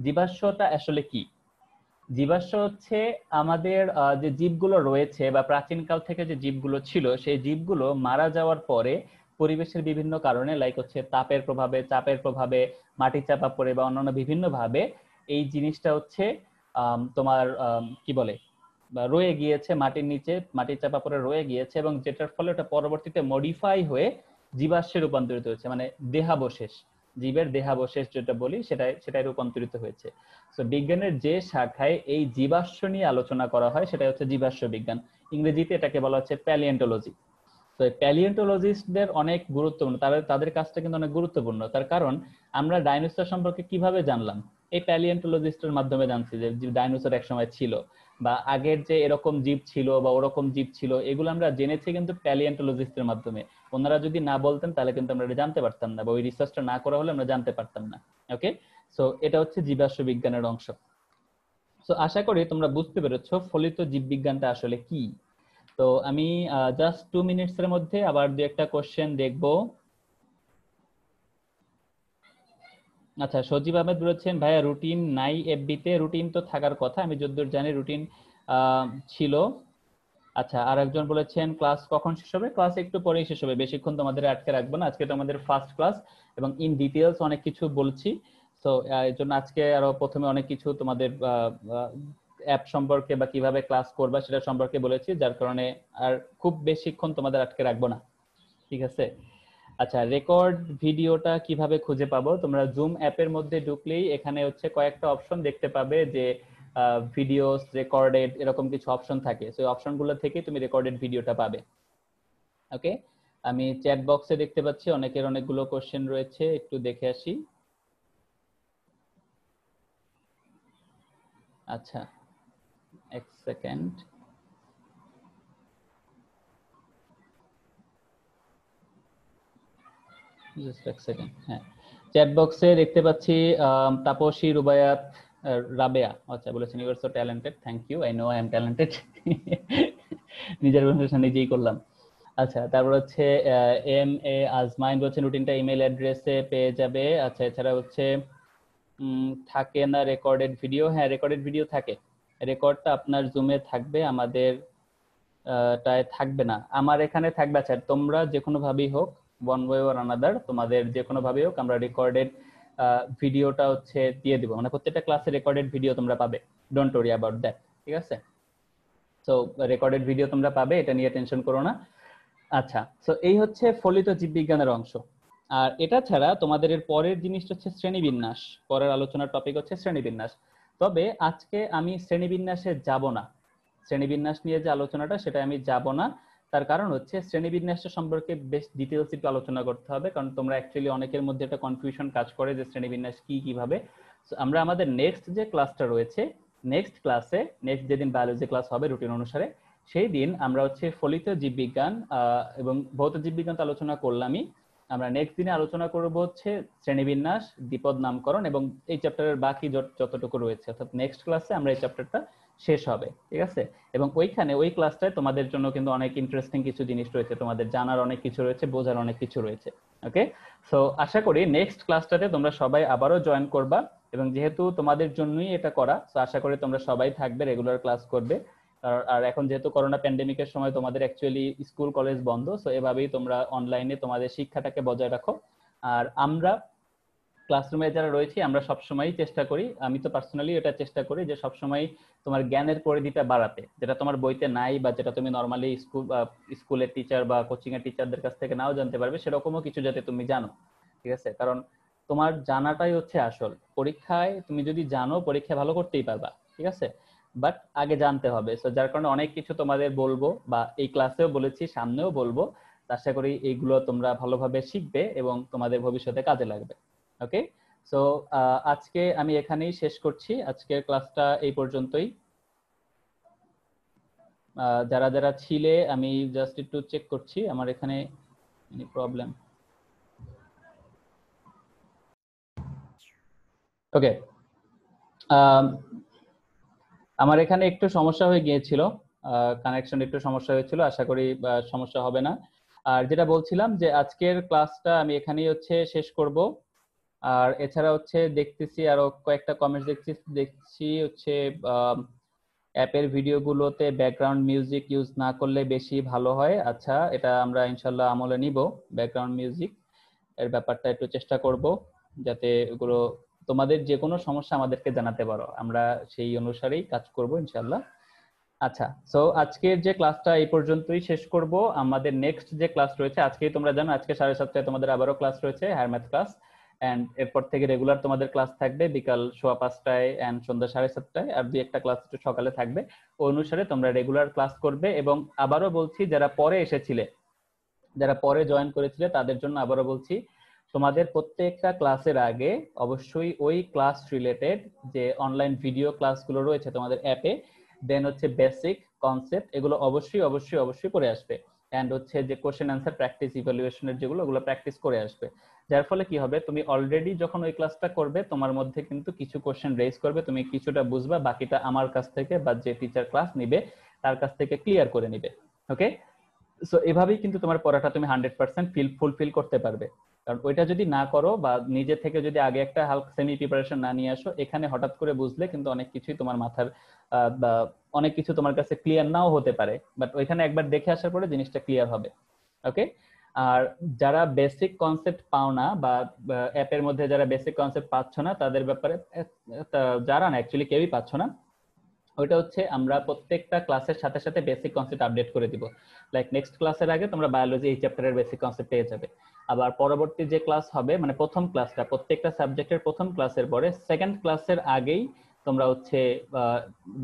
জীবাশ্মটা আসলে কি? জীবাশ্ম হচ্ছে আমাদের যে জীবগুলো রয়েছে বা প্রাচীনকাল থেকে যে জীবগুলো ছিল সেই জীবগুলো মারা যাওয়ার পরে পরিবেশের বিভিন্ন কারণে লাইক হচ্ছে তাপের প্রভাবে, চাপের প্রভাবে, মাটি চাপা পড়ে বা অন্যান্য বিভিন্ন ভাবে এই জিনিসটা হচ্ছে তোমার কি বলে রয়ে গিয়েছে মাটির নিচে, মাটির চাপা পড়ে রয়ে গিয়েছে, এবং যেটার ফলে ওটা পরবর্তীতে মডিফাই হয়ে জীবাশ্মে রূপান্তরিত হয়েছে, মানে দেহাবশেষ, জীবের দেহাবশেষ যেটা বলি সেটাই রূপান্তরিত হয়েছে। তো বিজ্ঞানের যে শাখায় এই জীবাশ্ম নিয়ে আলোচনা করা হয় সেটা হচ্ছে জীবাশ্ম বিজ্ঞান। ইংরেজিতে এটাকে বলা হচ্ছে প্যালিয়েন্টোলজি। তো প্যালিয়েন্টোলজিস্টদের অনেক গুরুত্বপূর্ণ, তাদের কাজটা কিন্তু অনেক গুরুত্বপূর্ণ। তার কারণ আমরা ডাইনোসর সম্পর্কে কিভাবে জানলাম? এই প্যালিয়েন্টোলজিস্টের মাধ্যমে জানছি যে ডাইনোসর একসময় ছিল, বা আগের যে এরকম জীব ছিল বা ওরকম জীব ছিল, এগুলো আমরা জেনেছি কিন্তু প্যালিয়েন্টোলজিস্টের মাধ্যমে। ওনারা যদি না বলতেন তাহলে কিন্তু আমরা এটা জানতে পারতাম না, বা ওই রিসার্চটা না করা হলে আমরা জানতে পারতাম না। ওকে, সো এটা হচ্ছে জীবাশ্ম বিজ্ঞানের অংশ। সো আশা করি তোমরা বুঝতে পেরেছো ফলিত জীববিজ্ঞানটা আসলে কি। তো আমি জাস্ট 2 মিনিটস এর মধ্যে আবার দু একটা কোশ্চেন দেখবো। আচ্ছা, সজীব আহমেদ বলেছেন ভাইয়া রুটিন নাই এফবি তে। রুটিন তো থাকার কথা, আমি যতদূর জানি রুটিন ছিল। আচ্ছা, আর একজন বলেছেন ক্লাস কখন শেষ হবে? ক্লাস একটু পরেই শেষ হবে, বেশিক্ষণ তোমাদের আটকে রাখবো না। আজকে তো আমাদের ফার্স্ট ক্লাস এবং ইন ডিটেলস অনেক কিছু বলছি। তো এর জন্য আজকে আরো প্রথমে অনেক কিছু তোমাদের অ্যাপ সম্পর্কে বা কিভাবে ক্লাস করবা সেটা সম্পর্কে বলেছি, যার কারণে আর খুব বেশিক্ষণ তোমাদের আটকে রাখবো না। ঠিক আছে, আচ্ছা, রেকর্ড ভিডিওটা কিভাবে খুঁজে পাবো? তোমরা জুম অ্যাপের মধ্যে ঢুকলেই এখানে হচ্ছে কয়েকটা অপশন দেখতে পাবে, যে ভিডিওস রেকর্ডেড এরকম কিছু অপশন থাকে। সেই অপশনগুলো থেকে তুমি রেকর্ডেড ভিডিওটা পাবে। ওকে, আমি চ্যাট বক্সে দেখতে পাচ্ছি অনেকের অনেকগুলো কোশ্চেন রয়েছে, একটু দেখে আসি। আচ্ছা, এক সেকেন্ড। জাস্ট এক সেকেন্ড। হ্যাঁ, চ্যাট বক্সে দেখতে পাচ্ছি তাপসী, রুবায়াত, রাবেয়া। আচ্ছা, বলেছেন you are so talented, thank you, I know I am talented. নিজের প্রশংসা নিজেই করলাম। আচ্ছা, তারপর হচ্ছে এম এ আজমাইন বলছেন রুটিনটা ইমেল অ্যাড্রেসে পেয়ে যাবে। আচ্ছা, এছাড়া হচ্ছে থাকে না রেকর্ডেড ভিডিও? হ্যাঁ, রেকর্ডেড ভিডিও থাকে। রেকর্ডটা আপনার জুমে থাকবে, আমাদের টায় থাকবে না। আমার এখানে থাকবে। আচ্ছা, তোমরা যে কোনো ভাবেই হোক, ওয়ান ওয়ে অর আনাদার, তোমাদের যে কোনো ভাবেই হোক আমরা রেকর্ডেড ভিডিওটা হচ্ছে দিয়ে দিব। মানে প্রত্যেকটা ক্লাসে রেকর্ডেড ভিডিও তোমরা পাবে, ডোন্ট ওয়ারি অ্যাবাউট দ্যাট, ঠিক আছে? সো রেকর্ডেড ভিডিও তোমরা পাবে, এটা নিয়ে টেনশন করো না। আচ্ছা, সো এই হচ্ছে ফলিত জীববিজ্ঞানের অংশ। আর এটা ছাড়া তোমাদের এর পরের জিনিসটা হচ্ছে শ্রেণীবিন্যাস। পরের আলোচনার টপিক হচ্ছে শ্রেণীবিন্যাস। তবে আজকে আমি শ্রেণীবিন্যাসে যাব না। শ্রেণীবিন্যাস নিয়ে যে আলোচনাটা, সেটা আমি যাব না। তার কারণ হচ্ছে শ্রেণীবিন্যাসের সম্পর্কে বেশ ডিটেইলস একটু আলোচনা করতে হবে, কারণ তোমরা অ্যাকচুয়ালি অনেকের মধ্যে একটা কনফিউশন কাজ করে যে শ্রেণীবিন্যাস কি, কিভাবে। আমরা আমাদের নেক্সট যে ক্লাসটা রয়েছে, নেক্সট ক্লাসে, নেক্সট যেদিন বায়োলজি ক্লাস হবে রুটিন অনুসারে, সেই দিন আমরা হচ্ছে ফলিত জীববিজ্ঞান এবং ভৌত জীববিজ্ঞান তো আলোচনা করলামই। আমরা নেক্সট দিনে আলোচনা করব হচ্ছে শ্রেণীবিন্যাস, দ্বিপদ নামকরণ এবং এই চ্যাপ্টারের বাকি যতটুকু রয়েছে। অর্থাৎ নেক্সট ক্লাসে আমরা এই চ্যাপ্টারটা শেষ হবে, ঠিক আছে? এবং ওইখানে ওই ক্লাসটায় তোমাদের জন্য কিন্তু অনেক ইন্টারেস্টিং কিছু জিনিস রয়েছে, তোমাদের জানার অনেক কিছু রয়েছে, বোঝার অনেক কিছু রয়েছে। ওকে, সো আশা করি নেক্সট ক্লাসটাতে তোমরা সবাই আবারও জয়েন করবা, এবং যেহেতু তোমাদের জন্যই এটা করা, তো আশা করি তোমরা সবাই থাকবে, রেগুলার ক্লাস করবে। আর এখন যেহেতু করোনা প্যান্ডেমিকের সময় তোমাদের অ্যাকচুয়ালি স্কুল কলেজ বন্ধ, সো এভাবেই তোমরা অনলাইনে তোমাদের শিক্ষাটাকে বজায় রাখো। আর আমরা ক্লাসরুমে যারা রয়েছি, আমরা সবসময় চেষ্টা করি, আমি তো পার্সোনালি এটা চেষ্টা করি যে সবসময় তোমার জ্ঞানের পরিধিটা বাড়াতে, যেটা তোমার বইতে নাই বা যেটা তুমি নর্মালি স্কুলের টিচার বা কোচিং এর টিচারদের কাছ থেকে নাও জানতে পারবে, সেরকমও কিছু যাতে তুমি জানো, ঠিক আছে? কারণ তোমার জানাটাই হচ্ছে আসল। পরীক্ষায় তুমি যদি জানো, পরীক্ষা ভালো করতেই পারবা, ঠিক আছে? বাট আগে জানতে হবে। সো যার কারণে অনেক কিছু তোমাদের বলবো, বা এই ক্লাসেও বলেছি, সামনেও বলবো। আশা করি এইগুলো তোমরা ভালোভাবে শিখবে এবং তোমাদের ভবিষ্যতে কাজে লাগবে। ওকে, সো আজকে আমি এখানেই শেষ করছি। আজকের ক্লাসটা এই পর্যন্তই। যারা যারা ছিলে, আমি জাস্ট একটু চেক করছি আমার এখানে এনি প্রবলেম। ওকে, আমার এখানে একটু সমস্যা হয়ে গিয়েছিল, কানেকশন একটু সমস্যা হয়েছিল, আশা করি সমস্যা হবে না। আর যেটা বলছিলাম যে আজকের ক্লাসটা আমি এখানেই হচ্ছে শেষ করব। আর এছাড়া হচ্ছে দেখতেছি আরো কয়েকটা কমেন্টস দেখছি হচ্ছে অ্যাপের ভিডিওগুলোতে ব্যাকগ্রাউন্ড মিউজিক ইউজ না করলে বেশি ভালো হয়। আচ্ছা, এটা আমরা ইনশাল্লাহ আমলে নিব। ব্যাকগ্রাউন্ড মিউজিক এর ব্যাপারটা একটু চেষ্টা করব, যাতে এগুলো তোমাদের যে কোনো সমস্যা আমাদেরকে জানাতে পারো, আমরা সেই অনুসারেই কাজ করব ইনশাল্লাহ। আচ্ছা, সো আজকের যে ক্লাসটা এই পর্যন্তই শেষ করব। আমাদের নেক্সট যে ক্লাস রয়েছে, আজকেই তোমরা জানো আজকে 7:30টায় তোমাদের আবারও ক্লাস রয়েছে, হায়ার ম্যাথ ক্লাস। এন্ড এরপর থেকে রেগুলার তোমাদের ক্লাস থাকবে বিকাল 5:15টায় এন্ড সন্ধ্যা 7:30টায়, আর দুই একটা ক্লাস একটু সকালে থাকবে। ওই অনুসারে তোমরা রেগুলার ক্লাস করবে। এবং আবারও বলছি, যারা পরে এসেছিলে, যারা পরে জয়েন করেছিলে, তাদের জন্য আবারও বলছি, তোমাদের প্রত্যেকটা ক্লাসের আগে অবশ্যই ওই ক্লাস রিলেটেড যে অনলাইন ভিডিও ক্লাসগুলো রয়েছে তোমাদের অ্যাপে, দেন হচ্ছে বেসিক কনসেপ্ট, এগুলো অবশ্যই অবশ্যই অবশ্যই করে আসবে। এন্ড হচ্ছে যে কোশ্চেন অ্যান্সার প্র্যাকটিস, ইভ্যালুয়েশনের যেগুলো, ওগুলো প্র্যাকটিস করে আসবে। যার ফলে কি হবে, তুমি অলরেডি যখন ওই ক্লাসটা করবে, তোমার মধ্যে কিন্তু কিছু কোশ্চেন রেজ করবে, তুমি কিছুটা বুঝবা, বাকিটা আমার কাছ থেকে বা যে টিচার ক্লাস নিবে তার কাছ থেকে ক্লিয়ার করে নিবে। ওকে, সো এভাবেই কিন্তু তোমার পড়াটা তুমি 100% ফুলফিল করতে পারবে। কারণ ওইটা যদি না করো বা নিজে থেকে যদি আগে একটা হালকা সেমি প্রিপারেশন না নিয়ে আসো, এখানে হঠাৎ করে বুঝলে কিন্তু অনেক কিছুই তোমার মাথার বা অনেক কিছু তোমার কাছে ক্লিয়ার নাও হতে পারে, বাট ওইখানে একবার দেখে আসার পরে জিনিসটা ক্লিয়ার হবে। ওকে, আর যারা বেসিক কনসেপ্ট পাও না বা অ্যাপের মধ্যে যারা বেসিক কনসেপ্ট পাচ্ছ না, তাদের ব্যাপারে যারা না অ্যাকচুয়ালি কেউই পাচ্ছ না, ওইটা হচ্ছে আমরা প্রত্যেকটা ক্লাসের সাথে সাথে বেসিক কনসেপ্ট আপডেট করে দিব। লাইক নেক্সট ক্লাসের আগে তোমরা বায়োলজি এই চ্যাপ্টারের বেসিক কনসেপ্ট পেয়ে যাবে। আবার পরবর্তী যে ক্লাস হবে মানে প্রথম ক্লাসটা প্রত্যেকটা সাবজেক্টের প্রথম ক্লাসের পরে সেকেন্ড ক্লাসের আগেই তোমরা হচ্ছে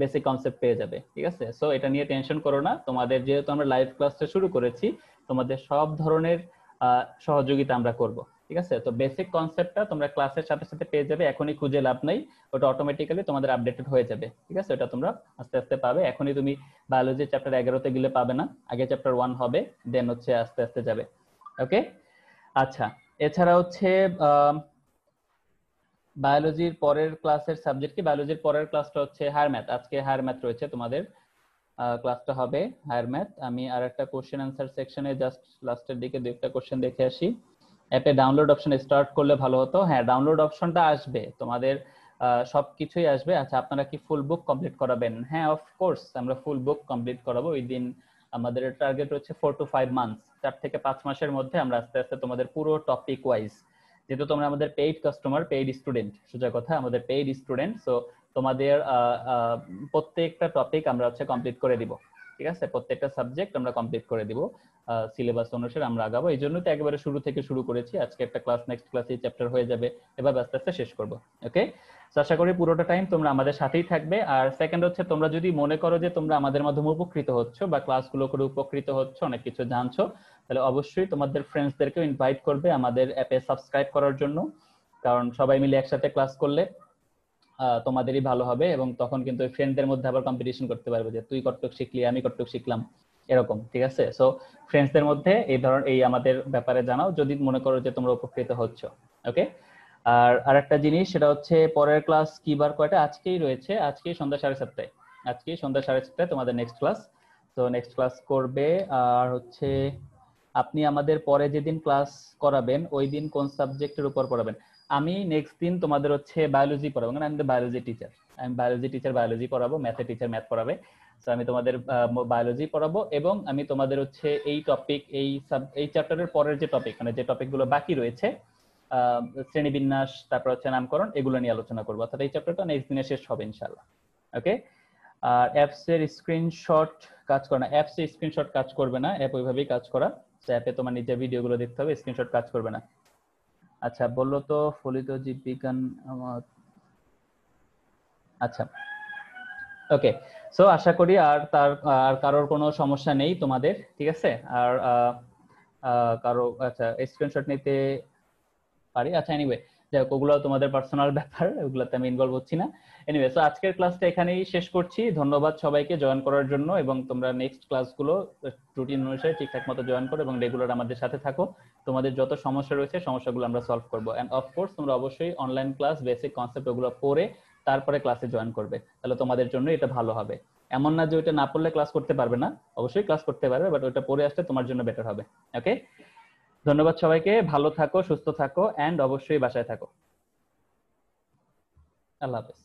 বেসিক কনসেপ্ট পেয়ে যাবে, ঠিক আছে? সো এটা নিয়ে টেনশন করো না, তোমাদের যেহেতু আমরা লাইভ ক্লাসটা শুরু করেছি তোমাদের সব ধরনের সহযোগিতা আমরা করব, ঠিক আছে? তো বেসিক কনসেপ্টটা তোমরা ক্লাসের সাথে সাথে পেয়ে যাবে, এখনই খুঁজে লাভ নাই, ওটা অটোমেটিক্যালি তোমাদের আপডেটেড হয়ে যাবে, ঠিক আছে? ওটা তোমরা আস্তে আস্তে পাবে। এখনই তুমি বায়োলজি চ্যাপ্টার 11 তে গেলে পাবে না, আগে চ্যাপ্টার 1 হবে, দেন হচ্ছে আস্তে আস্তে যাবে। ওকে, আচ্ছা। এছাড়া হচ্ছে বায়োলজির পরের ক্লাসের সাবজেক্ট কি? বায়োলজির পরের ক্লাসটা হচ্ছে হায়ার ম্যাথ। আজকে হায়ার ম্যাথ রয়েছে তোমাদের, ক্লাসটা হবে হায়ার ম্যাথ। আমি আর একটা কোশ্চেন আনসার সেকশনে জাস্ট লাস্টের দিকে দুইটা কোশ্চেন দেখে আসি। অ্যাপে ডাউনলোড অপশন স্টার্ট করলে ভালো হতো। হ্যাঁ, ডাউনলোড অপশনটা আসবে তোমাদের, সবকিছুই আসবে। আচ্ছা, আপনারা কি ফুল বুক কমপ্লিট করাবেন? হ্যাঁ, অফকোর্স আমরা ফুল বুক কমপ্লিট করাবো। ওই দিন আমাদের টার্গেট হচ্ছে 4 to 5 মান্থস, 4 থেকে 5 মাসের মধ্যে আমরা আস্তে আস্তে তোমাদের পুরো টপিক ওয়াইজ, যেহেতু তোমরা আমাদের পেইড কাস্টমার, পেইড স্টুডেন্ট, সোজা কথা আমাদের পেইড স্টুডেন্ট, সো তোমাদের প্রত্যেকটা টপিক আমরা হচ্ছে কমপ্লিট করে দিব, ঠিক আছে? প্রত্যেকটা সাবজেক্ট আমরা কমপ্লিট করে দিব, সিলেবাস অনুসারে আমরা আগাবো। এই জন্যই তো একেবারে শুরু থেকে শুরু করেছি। আজকে একটা ক্লাস, নেক্সট ক্লাসে চ্যাপ্টার হয়ে যাবে, এবার আস্তে আস্তে শেষ করব। ওকে, আশা করি পুরোটা টাইম তোমরা আমাদের সাথেই থাকবে। আর সেকেন্ড হচ্ছে, তোমরা যদি মনে করো যে তোমরা আমাদের মাধ্যমে উপকৃত হচ্ছ বা ক্লাসগুলো করে উপকৃত হচ্ছ, অনেক কিছু জানছো, তাহলে অবশ্যই তোমাদের ফ্রেন্ডসদেরকে ইনভাইট করবে আমাদের অ্যাপে সাবস্ক্রাইব করার জন্য। কারণ সবাই মিলে একসাথে ক্লাস করলে তোমাদেরই ভালো হবে, এবং তখন কিন্তু ফ্রেন্ডদের মধ্যে আবার কম্পিটিশন করতে পারবে যে তুই কতটুকু শিখলি, আমি কতটুকু শিখলাম, এরকম, ঠিক আছে? সো ফ্রেন্ডসদের মধ্যে এই আমাদের ব্যাপারে জানাও যদি মনে করো যে তোমরা উপকৃত হচ্ছ। ওকে, আর আরেকটা জিনিস, সেটা হচ্ছে পরের ক্লাস কি বার কয়টা? আজকেই রয়েছে, আজকেই সন্ধ্যা 7:30, আজকেই সন্ধ্যা 7:30 তোমাদের নেক্সট ক্লাস। তো নেক্সট ক্লাস করবে। আর হচ্ছে আপনি আমাদের পরে যেদিন ক্লাস করাবেন ওই দিন কোন সাবজেক্টের উপর পড়াবেন? আমি নেক্সট দিন তোমাদের হচ্ছে বায়োলজি পড়াবো, কারণ আমি বায়োলজি টিচার, আমি বায়োলজি টিচার, বায়োলজি পড়াবো, ম্যাথের টিচার ম্যাথ পড়াবে। তো আমি তোমাদের বায়োলজি পড়াবো, এবং আমি তোমাদের হচ্ছে এই টপিক, এই চ্যাপ্টারের পরের যে টপিক, মানে যে টপিকগুলো বাকি রয়েছে, শ্রেণীবিন্যাস, তারপর হচ্ছে নামকরণ, এগুলো নিয়ে আলোচনা করবো। অর্থাৎ এই চ্যাপ্টারটা নেক্সট দিনে শেষ হবে ইনশাআল্লাহ। ওকে, আর অ্যাপস এর স্ক্রিনশট কাজ করে না, অ্যাপস এর স্ক্রিনশট কাজ করবে না, অ্যাপ ওইভাবেই কাজ করা, অ্যাপে তোমার নিজের ভিডিওগুলো দেখতে হবে, স্ক্রিনশট কাজ করবে না। আচ্ছা, বললো তো ফলিত জীববিজ্ঞান আচ্ছা, ওকে। সো আশা করি আর কারোর কোনো সমস্যা নেই তোমাদের, ঠিক আছে? আর কারো আচ্ছা স্ক্রিনশট নিতে পারি, আচ্ছা এনিওয়ে, যাই হোক, ওগুলো তোমাদের পার্সোনাল ব্যাপার, ওগুলোতে আমি ইনভলভ হচ্ছি না। এনিওয়ে, সো আজকের ক্লাসটা এখানেই শেষ করছি। ধন্যবাদ সবাইকে জয়েন করার জন্য, এবং তোমরা নেক্সট ক্লাসগুলো রুটিন অনুসারে ঠিকঠাক মতো জয়েন করো এবং রেগুলার আমাদের সাথে থাকো। তোমাদের যত সমস্যা রয়েছে সমস্যাগুলো আমরা সলভ করবো। এন্ড অফকোর্স তোমরা অবশ্যই অনলাইন ক্লাস, বেসিক কনসেপ্ট ওগুলো পড়ে তারপরে ক্লাসে জয়েন করবে, তাহলে তোমাদের জন্য এটা ভালো হবে। এমন না যে ওইটা না পড়লে ক্লাস করতে পারবে না, অবশ্যই ক্লাস করতে পারবে, বাট ওইটা পড়ে আসলে তোমার জন্য বেটার হবে। ওকে, ধন্যবাদ সবাইকে, ভালো থাকো, সুস্থ থাকো, এন্ড অবশ্যই বাসায় থাকো। আল্লাহ হাফেজ।